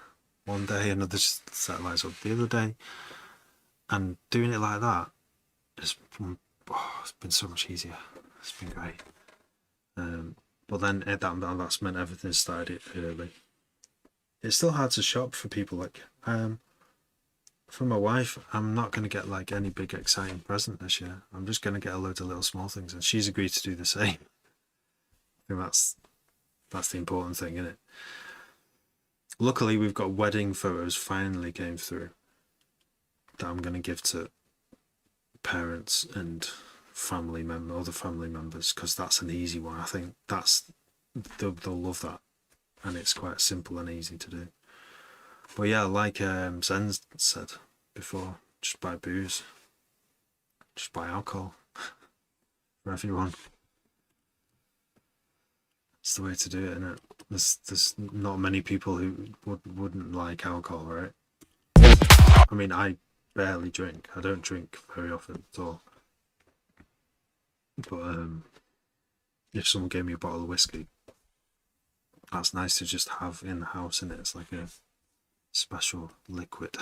one day, another set of lights up the other day. And doing it like that, it's been so much easier. It's been great. But then that's meant everything started early. It's still hard to shop for people. Like, for my wife, I'm not going to get like any big exciting present this year. I'm just going to get a load of little small things, and she's agreed to do the same. I think that's the important thing, isn't it? Luckily, we've got wedding photos finally came through that I'm going to give to parents and other family members, because that's an easy one. I think they'll love that, and it's quite simple and easy to do. But yeah, like Zen said before, just buy booze, just buy alcohol for everyone. It's the way to do it, isn't it? There's not many people who wouldn't like alcohol, right? I mean, I barely drink. I don't drink very often at all. But if someone gave me a bottle of whiskey, that's nice to just have in the house, and it's like a special liquid.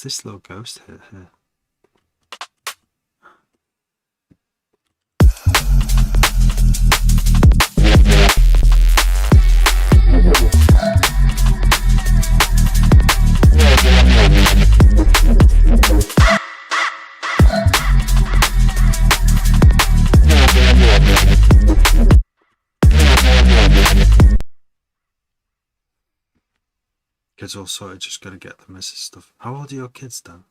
What's this little ghost here? Kids all sorted, just gotta get the missus stuff. How old are your kids, Dan?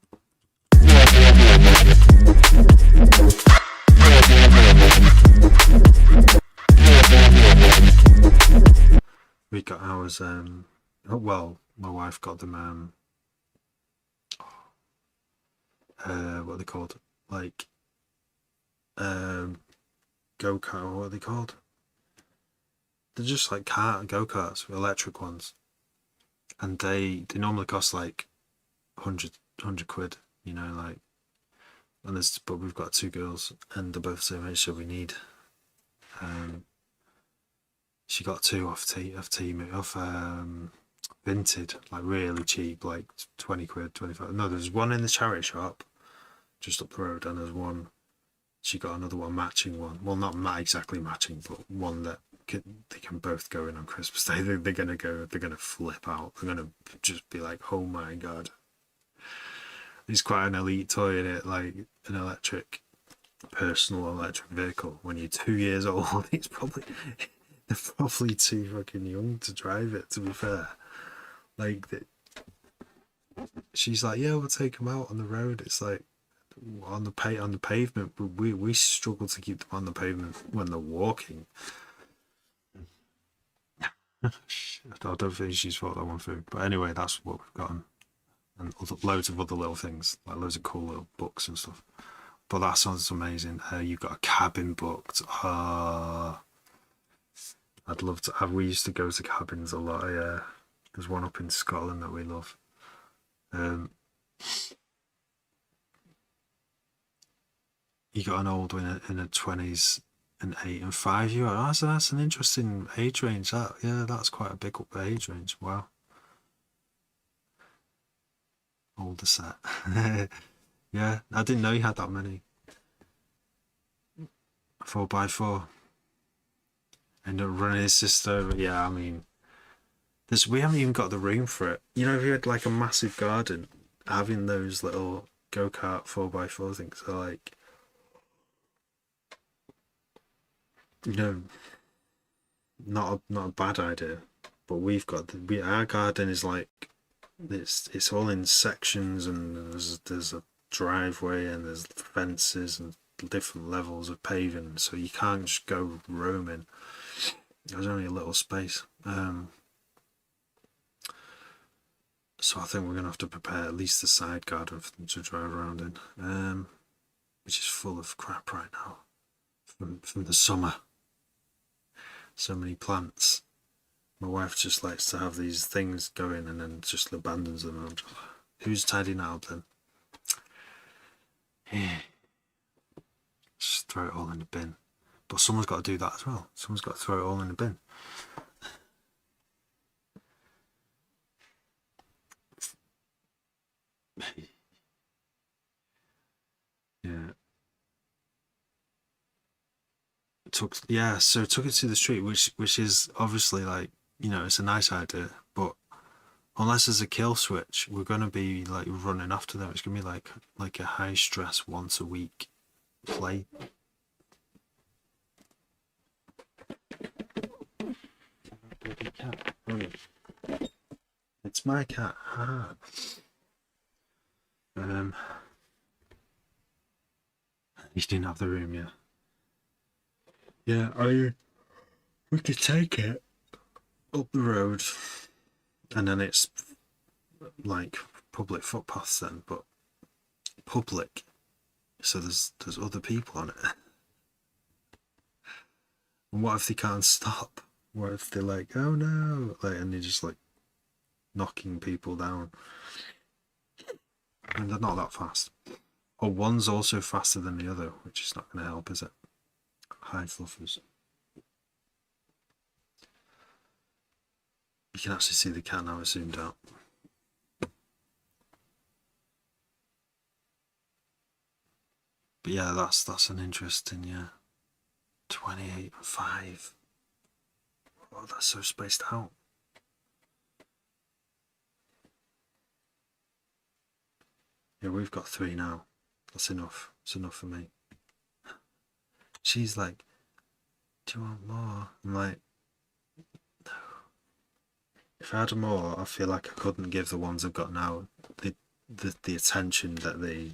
We got ours, oh, well, my wife got them, what are they called? Like, go-kart, what are they called? They're just like go-karts, electric ones. And they normally cost like 100 quid, you know, like, and but we've got 2 girls and they're both the same age, so we need, she got 2 off Vinted, like really cheap, like 20 quid, 25. No, there's one in the charity shop just up the road, and there's one, she got another one, matching one. Well, not exactly matching, but one that they can both go in on Christmas Day. They're gonna flip out. They're gonna just be like, oh my god. It's quite an elite toy in it, like an personal electric vehicle. When you're 2 years old, they're probably too fucking young to drive it, to be fair. Like, she's like, yeah, we'll take them out on the road. It's like, on the pavement, we struggle to keep them on the pavement when they're walking. I don't think she's thought that one through. But anyway, that's what we've gotten. And loads of other little things, like loads of cool little books and stuff. But that sounds amazing. You've got a cabin booked. I'd love to. We used to go to cabins a lot. There's one up in Scotland that we love. You got an old one in her 20s, an 8 and 5 year old. That's an interesting age range. That's quite a big age range. Wow. Older set. Yeah, I didn't know you had that many. 4x4. And running his sister over. Yeah, I mean, we haven't even got the room for it. You know, if you had like a massive garden, having those little go-kart 4x4 things are like, you know, not a bad idea. But we've got our garden is like, it's all in sections, and there's a driveway and there's fences and different levels of paving, so you can't just go roaming. There's only a little space. So I think we're gonna have to prepare at least the side garden for them to drive around in, which is full of crap right now from the summer. So many plants. My wife just likes to have these things going and then just abandons them. And who's tidying up then? Yeah. Just throw it all in the bin. But someone's got to do that as well. Someone's got to throw it all in the bin. Yeah. Took it to the street, which is obviously, like, you know, it's a nice idea, but unless there's a kill switch, we're gonna be like running after them. It's gonna be like a high stress once a week play. Cat. It's my cat. You didn't have the room, yeah. Yeah, we could take it up the road, and then it's like public footpaths then, but public, so there's other people on it. And what if they can't stop? What if they're like, oh no, like, and they're just like knocking people down, and they're not that fast, or one's also faster than the other, which is not going to help, is it? High fluffers. You can actually see the cat now, it's zoomed out. But yeah, that's an interesting, yeah. 28 and 5. Oh, that's so spaced out. Yeah, we've got 3 now. That's enough. It's enough for me. She's like, do you want more? I'm like, no. If I had more, I feel like I couldn't give the ones I've got now the attention that they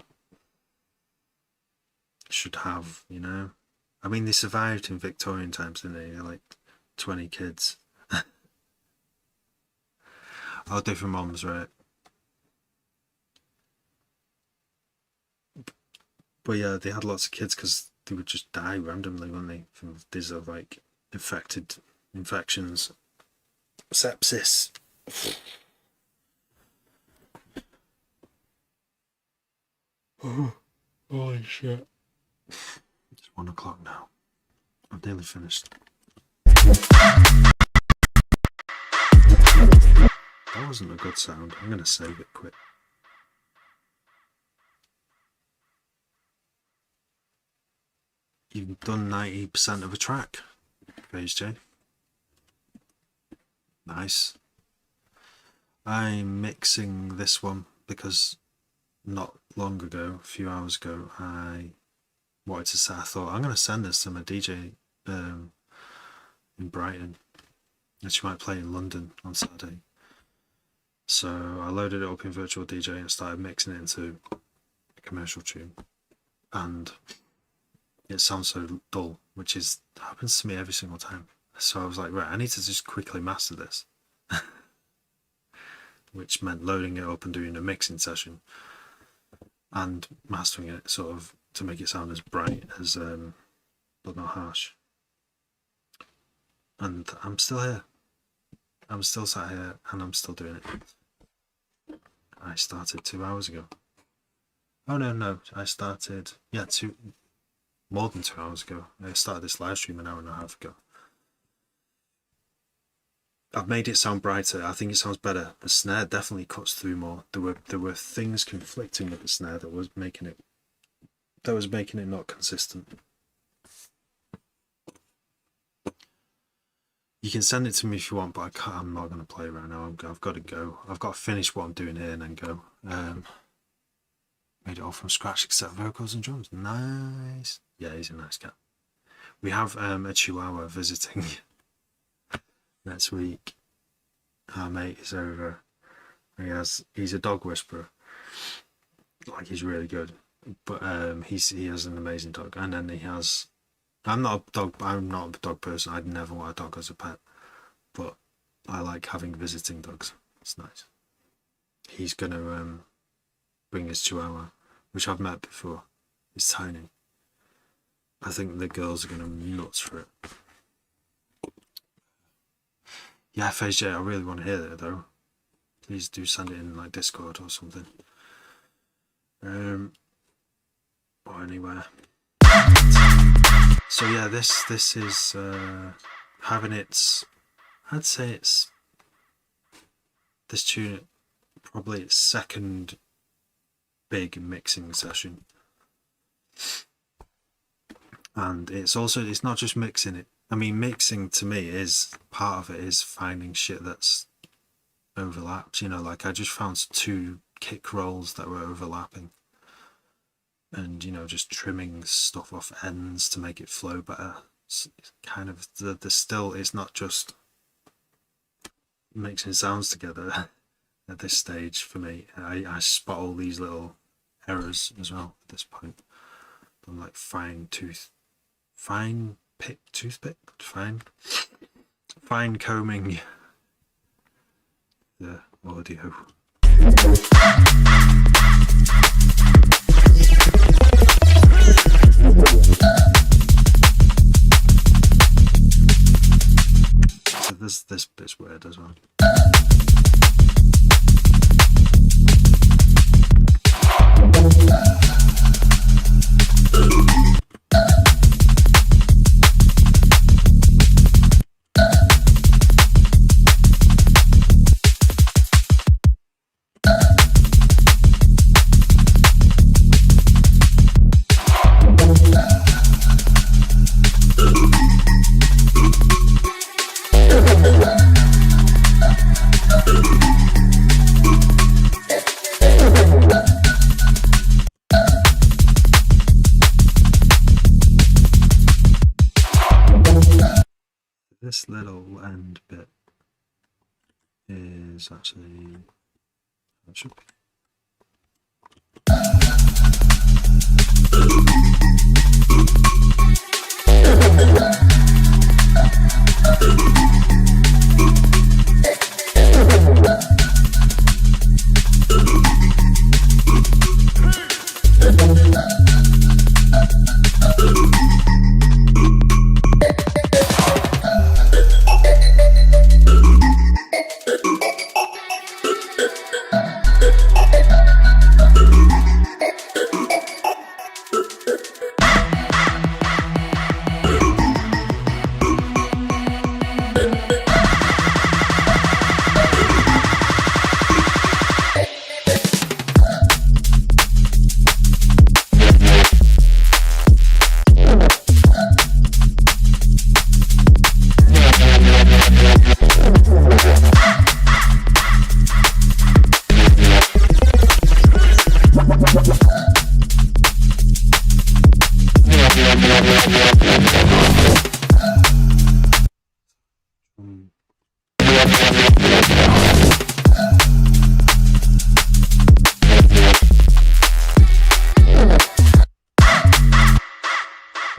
should have, you know? I mean, they survived in Victorian times, didn't they? They're like 20 kids. Oh, different moms, right? But yeah, they had lots of kids because they would just die randomly, wouldn't they? From these are like infections, sepsis. Oh, holy shit. It's 1 o'clock now. I've nearly finished. That wasn't a good sound. I'm going to save it quick. You've done 90% of a track, Phase J. Nice. I'm mixing this one because not long ago, a few hours ago, I wanted to say, I thought I'm going to send this to my DJ in Brighton, and she might play in London on Saturday. So I loaded it up in Virtual DJ and started mixing it into a commercial tune, and it sounds so dull, which happens to me every single time. So I was like, right, I need to just quickly master this, which meant loading it up and doing a mixing session and mastering it sort of to make it sound as bright as but not harsh. And I'm still here. I'm still sat here and I'm still doing it. I started 2 hours ago. Oh no, I started more than 2 hours ago. I started this live stream an hour and a half ago. I've made it sound brighter. I think it sounds better. The snare definitely cuts through more. There were things conflicting with the snare that was making it not consistent. You can send it to me if you want, but I'm not going to play right now. I've got to go. I've got to finish what I'm doing here and then go. Made it all from scratch except vocals and drums. Nice. Yeah, he's a nice cat. We have a Chihuahua visiting next week. Our mate is over. He's a dog whisperer. Like, he's really good. But he has an amazing dog. And then he has... I'm not a dog person. I'd never want a dog as a pet. But I like having visiting dogs. It's nice. He's going to bring his Chihuahua, which I've met before. It's tiny. I think the girls are going to nuts for it. Yeah, Phase J, I really want to hear it though. Please do send it in like Discord or something. Or anywhere. So yeah, this is having its, I'd say it's this tune probably its second big mixing session. And it's not just mixing it. I mean, mixing to me is part of it is finding shit that's overlapped. You know, like I just found 2 kick rolls that were overlapping, and you know, just trimming stuff off ends to make it flow better. It's kind of it's not just mixing sounds together at this stage for me. I spot all these little errors as well at this point. I'm like fine combing the audio. So this bit's weird as well. this little end bit is actually it should be.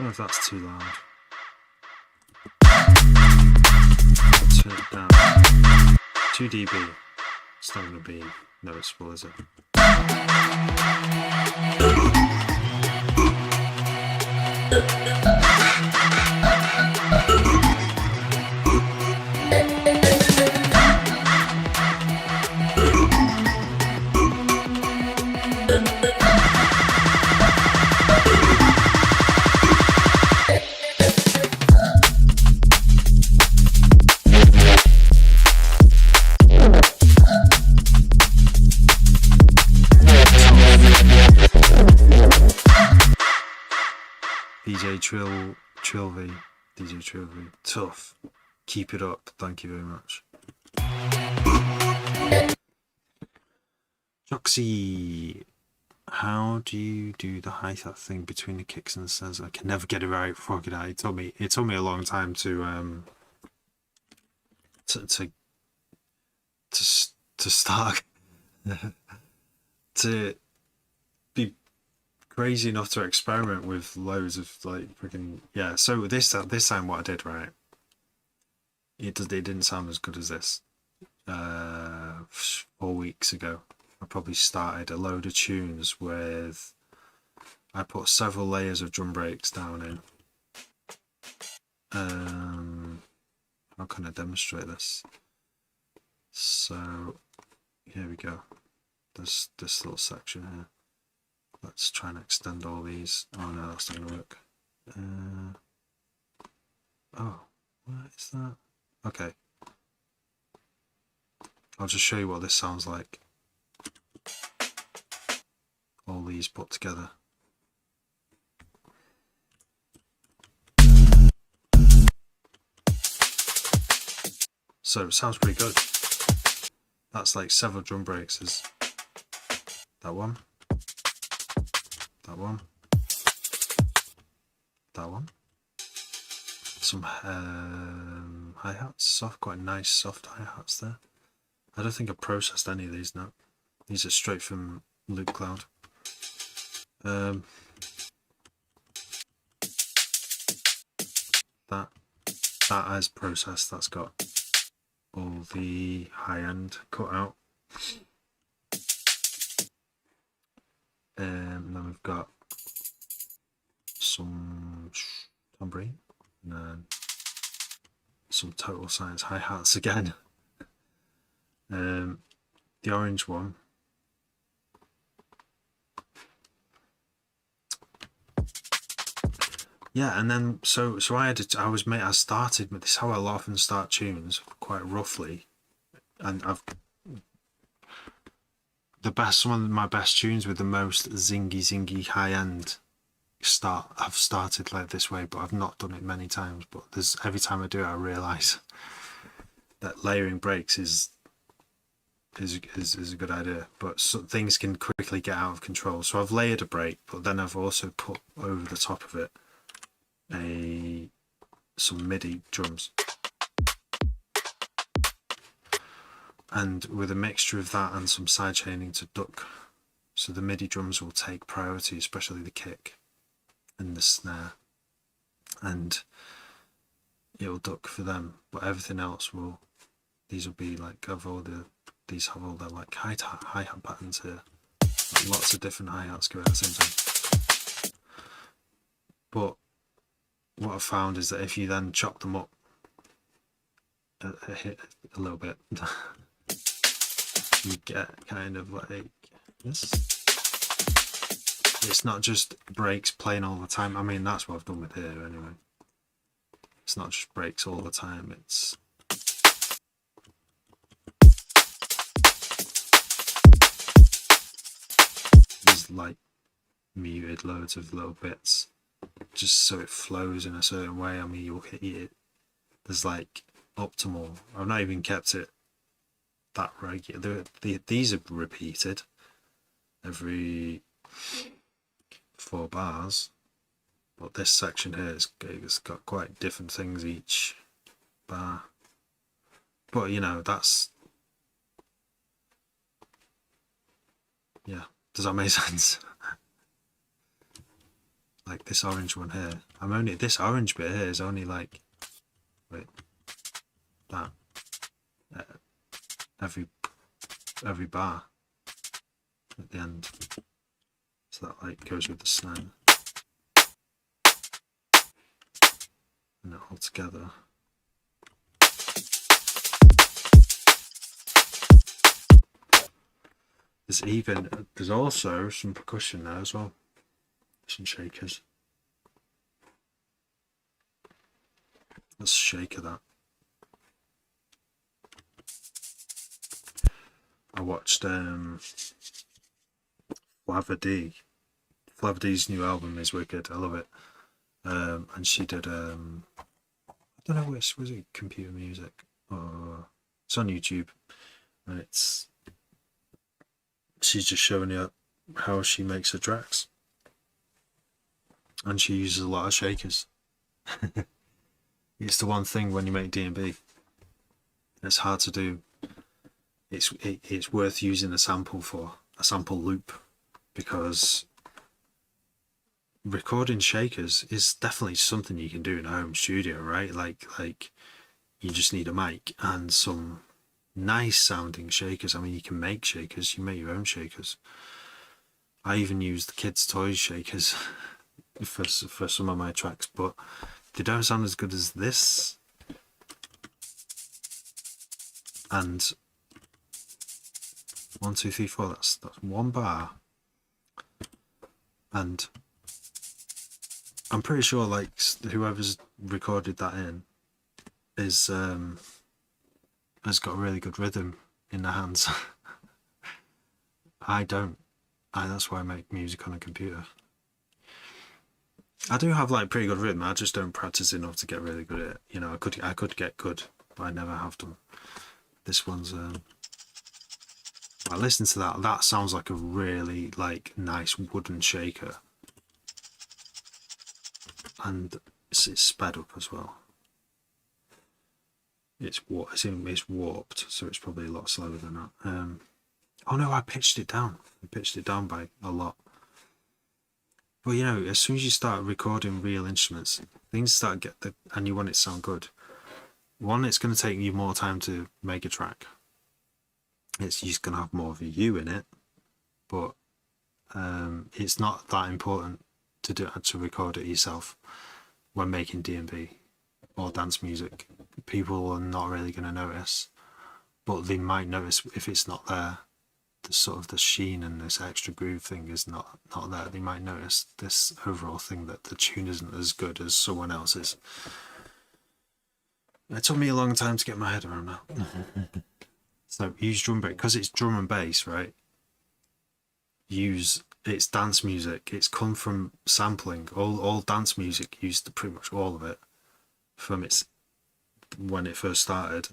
I don't know if that's too loud. I'll turn it down. 2 dB. It's not going to be noticeable, is it? DJ Trill V, tough. Keep it up. Thank you very much. Joxy, how do you do the hi-hat thing between the kicks and the snares? I can never get it right. Fuck it out. It took me a long time to start to be crazy enough to experiment with loads of like freaking yeah. So this time what I did, right, it didn't sound as good as this. 4 weeks ago I probably started a load of tunes with I put several layers of drum breaks down in. How can I demonstrate this? So here we go. There's this little section here. Let's try and extend all these. Oh no, that's not gonna work. Oh, what is that? Okay. I'll just show you what this sounds like. All these put together. So it sounds pretty good. That's like several drum breaks. Is that one? That one. That one. Some hi-hats, quite nice soft hi-hats there. I don't think I processed any of these now. These are straight from Loop Cloud. That as processed, that's got all the high end cut out. And then we've got some tambourine and then some Total Science hi-hats again. The orange one. Yeah, and then so I started with this. How I'll often start tunes, quite roughly, and some of my best tunes with the most zingy high end I've started like this way, but I've not done it many times. But every time I do it, I realise that layering breaks is a good idea, but things can quickly get out of control. So I've layered a break, but then I've also put over the top of it some MIDI drums. and with a mixture of that and some side chaining to duck, so the MIDI drums will take priority, especially the kick and the snare, and it'll duck for them, but everything else will, these will be like, these have all their like hi-hat patterns here, like lots of different hi-hats go at the same time. But what I've found is that if you then chop them up a little bit, you get kind of like this. It's not just breaks playing all the time. I mean, that's what I've done with here anyway. It's not just breaks all the time, it's there's like muted loads of little bits just so it flows in a certain way. I mean, you'll hit it, there's like optimal. I've not even kept it that regular. These are repeated every 4 bars, but this section here it's got quite different things each bar. But you know, that's, yeah, does that make sense? Like this orange one here, this orange bit here is only like, wait, that every bar at the end, so that like goes with the snare and it all together. There's also some percussion there as well, some shakers. Let's shaker that. I watched Flava D. Flava D's new album is wicked. I love it. And she did I don't know which was it, computer music, or it's on YouTube, and she's just showing you how she makes her tracks, and she uses a lot of shakers. It's the one thing when you make D&B, it's hard to do. It's worth using a sample loop, because recording shakers is definitely something you can do in a home studio, right? Like you just need a mic and some nice sounding shakers. I mean, you can make shakers, you make your own shakers. I even use the kids' toys shakers for some of my tracks, but they don't sound as good as this. And 1, 2, 3, 4, that's 1 bar, and I'm pretty sure like whoever's recorded that in has got a really good rhythm in their hands. I don't. That's why I make music on a computer. I do have like pretty good rhythm. I just don't practice enough to get really good at it. You know, I could get good, but I never have done. This one's I listen to that. That sounds like a really like nice wooden shaker, and it's sped up as well. It's warped, so it's probably a lot slower than that. Oh no, I pitched it down. I pitched it down by a lot. But you know, as soon as you start recording real instruments, things start to get and you want it to sound good. One, it's going to take you more time to make a track. It's just going to have more of you in it, but it's not that important to record it yourself when making D&B or dance music. People are not really going to notice, but they might notice if it's not there. The sort of the sheen and this extra groove thing is not there. They might notice this overall thing that the tune isn't as good as someone else's. It took me a long time to get my head around that. So use drum bass, because it's drum and bass, right? It's dance music. It's come from sampling. All dance music used pretty much all of it from when it first started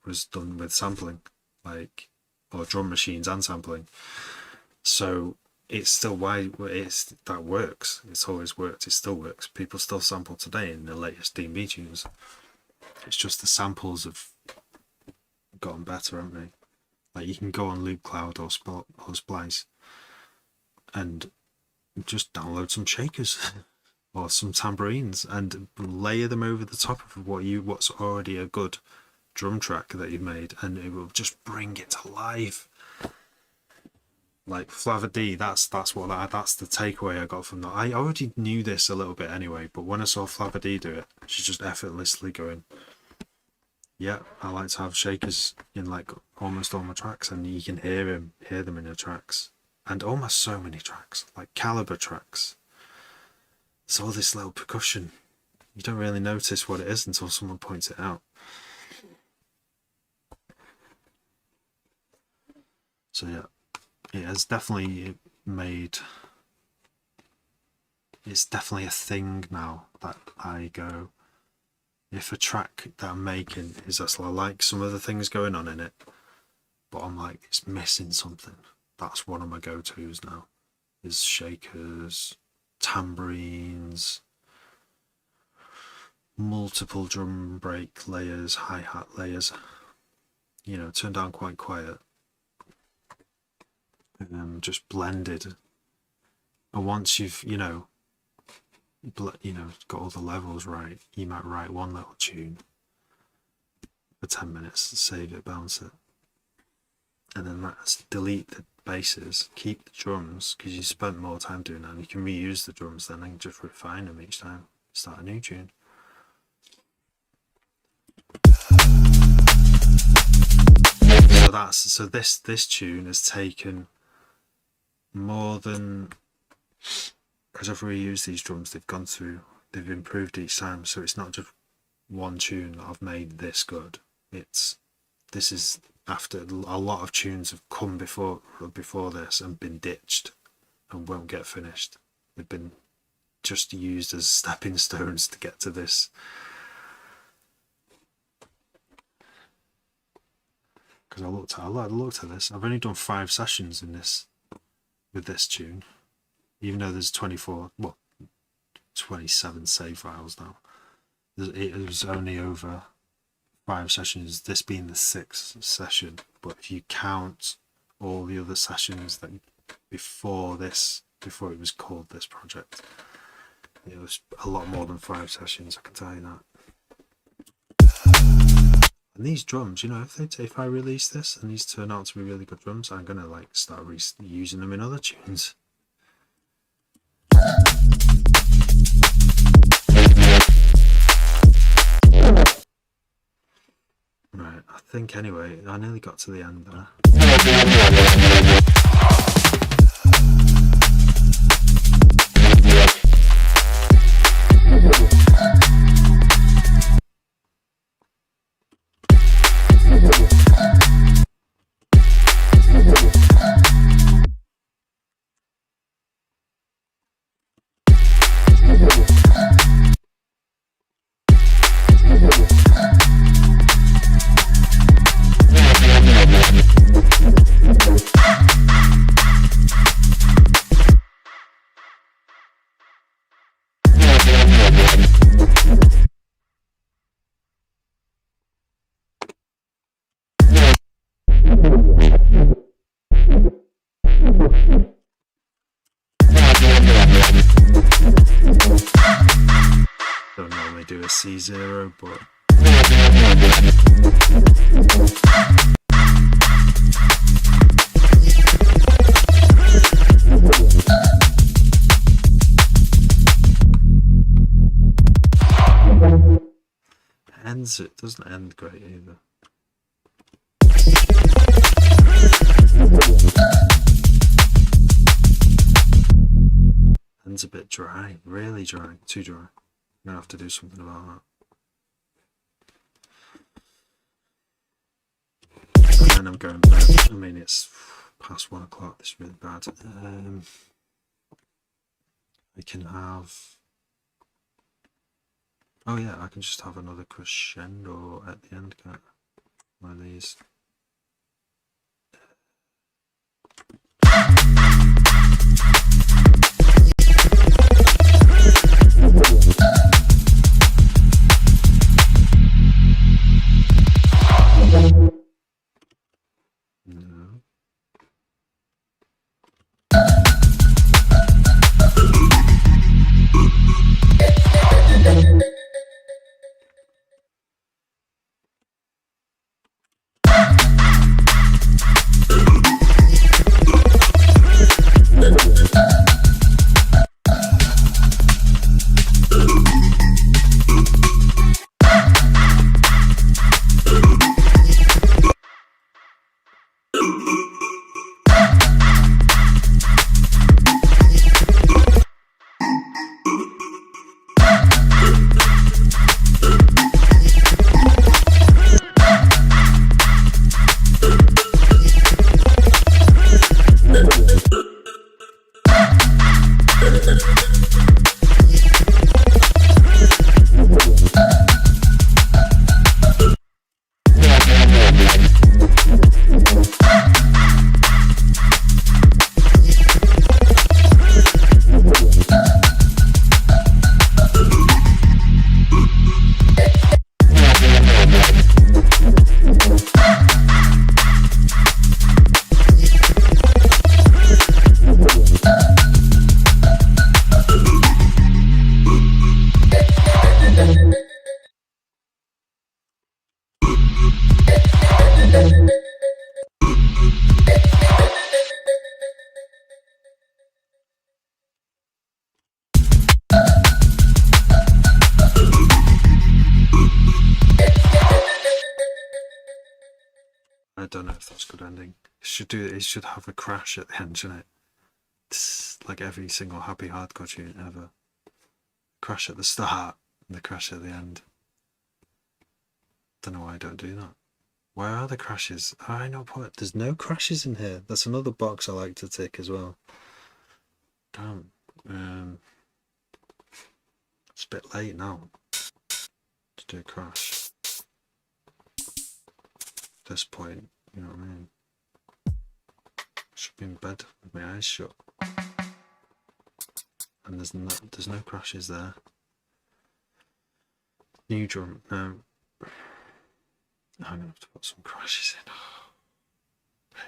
was done with sampling, like, or drum machines and sampling. So it's still that works. It's always worked. It still works. People still sample today in the latest D&B tunes. It's just the samples have gotten better, haven't they? Like you can go on Loop Cloud or Splice and just download some shakers or some tambourines and layer them over the top of what's already a good drum track that you've made, and it will just bring it to life. Like Flava D, that's the takeaway I got from that. I already knew this a little bit anyway, but when I saw Flava D do it, she's just effortlessly going, yeah, I like to have shakers in like almost all my tracks, and you can hear them in your tracks, and almost so many tracks, like Caliber tracks. It's all this little percussion. You don't really notice what it is until someone points it out. So yeah, it has definitely made. It's definitely a thing now that I go, if a track that I'm making is just like some of the things going on in it, but I'm like, it's missing something. That's one of my go-tos now, is shakers, tambourines, multiple drum break layers, hi-hat layers, you know, turned down quite quiet, just blended. And once you've, got all the levels right, you might write one little tune for 10 minutes, save it, bounce it, and then that's delete the basses, keep the drums, because you spent more time doing that, and you can reuse the drums then and just refine them each time, start a new tune. So this tune has taken more than, because I've reused these drums, they've improved each time, so it's not just one tune that I've made this good. This is after a lot of tunes have come before this and been ditched and won't get finished. They've been just used as stepping stones to get to this. Because I looked at this. I've only done 5 sessions with this tune, even though there's 27 save files now. It was only over 5 sessions, this being the 6th session, but if you count all the other sessions that before it was called this project, it was a lot more than 5 sessions, I can tell you that. And these drums, if I release this and these turn out to be really good drums, I'm gonna start using them in other tunes. Right, I think anyway, I nearly got to the end there. Don't normally do a C0, but it doesn't end great either. Ends a bit dry, really dry, too dry. I'm gonna have to do something about that. And then I'm going to bed. I mean, it's past 1 o'clock. This is really bad. I can have. Oh yeah, I can just have another crescendo at the end. One of these. don't know if that's a good ending. It should have a crash at the end, shouldn't it? It's like every single happy hardcore tune ever. Crash at the start and the crash at the end. Don't know why I don't do that. Where are the crashes? I know what. There's no crashes in here. That's another box I like to tick as well. Damn. It's a bit late now to do a crash. At this point, you know what I mean? Should be in bed with my eyes shut. And there's no crashes there. New drum. No. I'm gonna have to put some crashes in.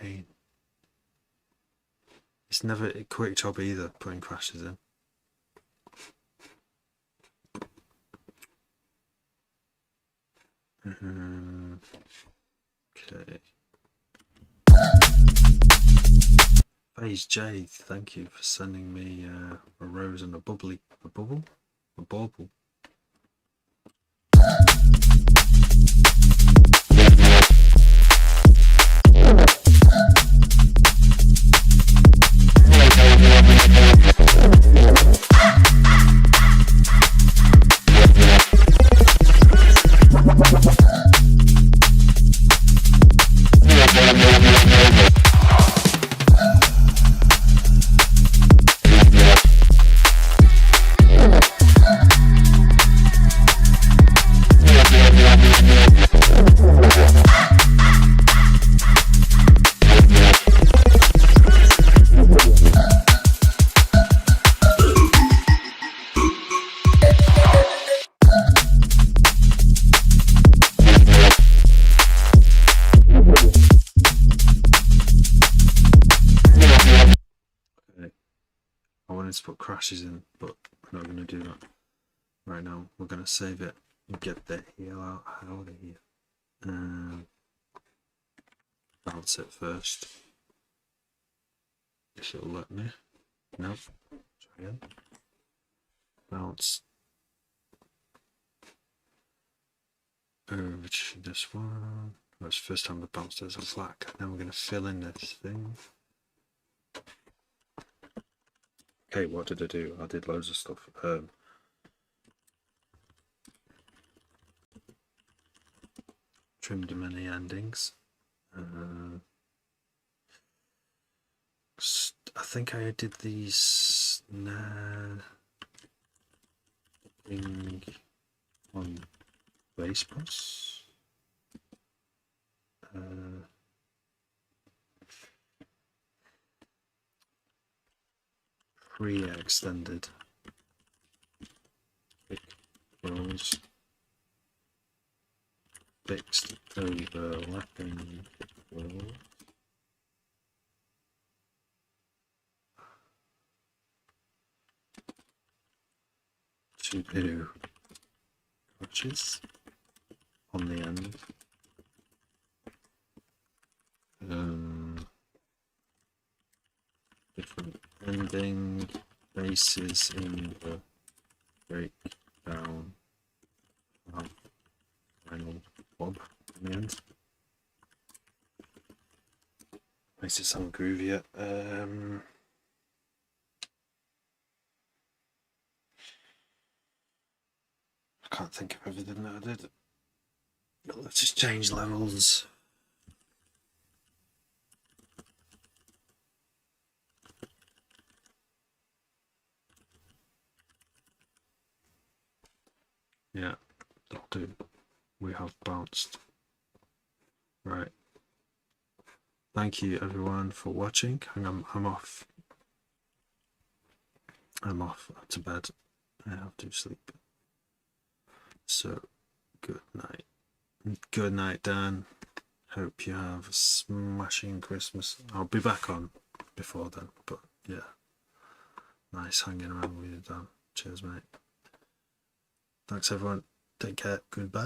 Pain. It's never a quick job either, putting crashes in. Okay. Phase J, thank you for sending me a rose and a bubble. To put crashes in, but we're not going to do that right now. We're going to save it and get the hell out of here. Bounce it first. If it'll let me. Nope. Try again. Bounce. Over to this one. That's the first time the bounce does a flat. Now we're going to fill in this thing. Okay, what did I do? I did loads of stuff. Trimmed many endings. I think I did these thing on bass bus. Pre-extended kick rolls, fixed overlapping kick rolls, to do crutches on the end. Different ending bases in the breakdown. Final bob in the end. Makes it sound groovier. I can't think of everything that I did. Let's just change levels. Yeah, that'll do. We have bounced. Right. Thank you everyone for watching. I'm off. I'm off to bed. I have to sleep. So, good night. Good night, Dan. Hope you have a smashing Christmas. I'll be back on before then, but yeah. Nice hanging around with you, Dan. Cheers, mate. Thanks everyone. Take care. Goodbye.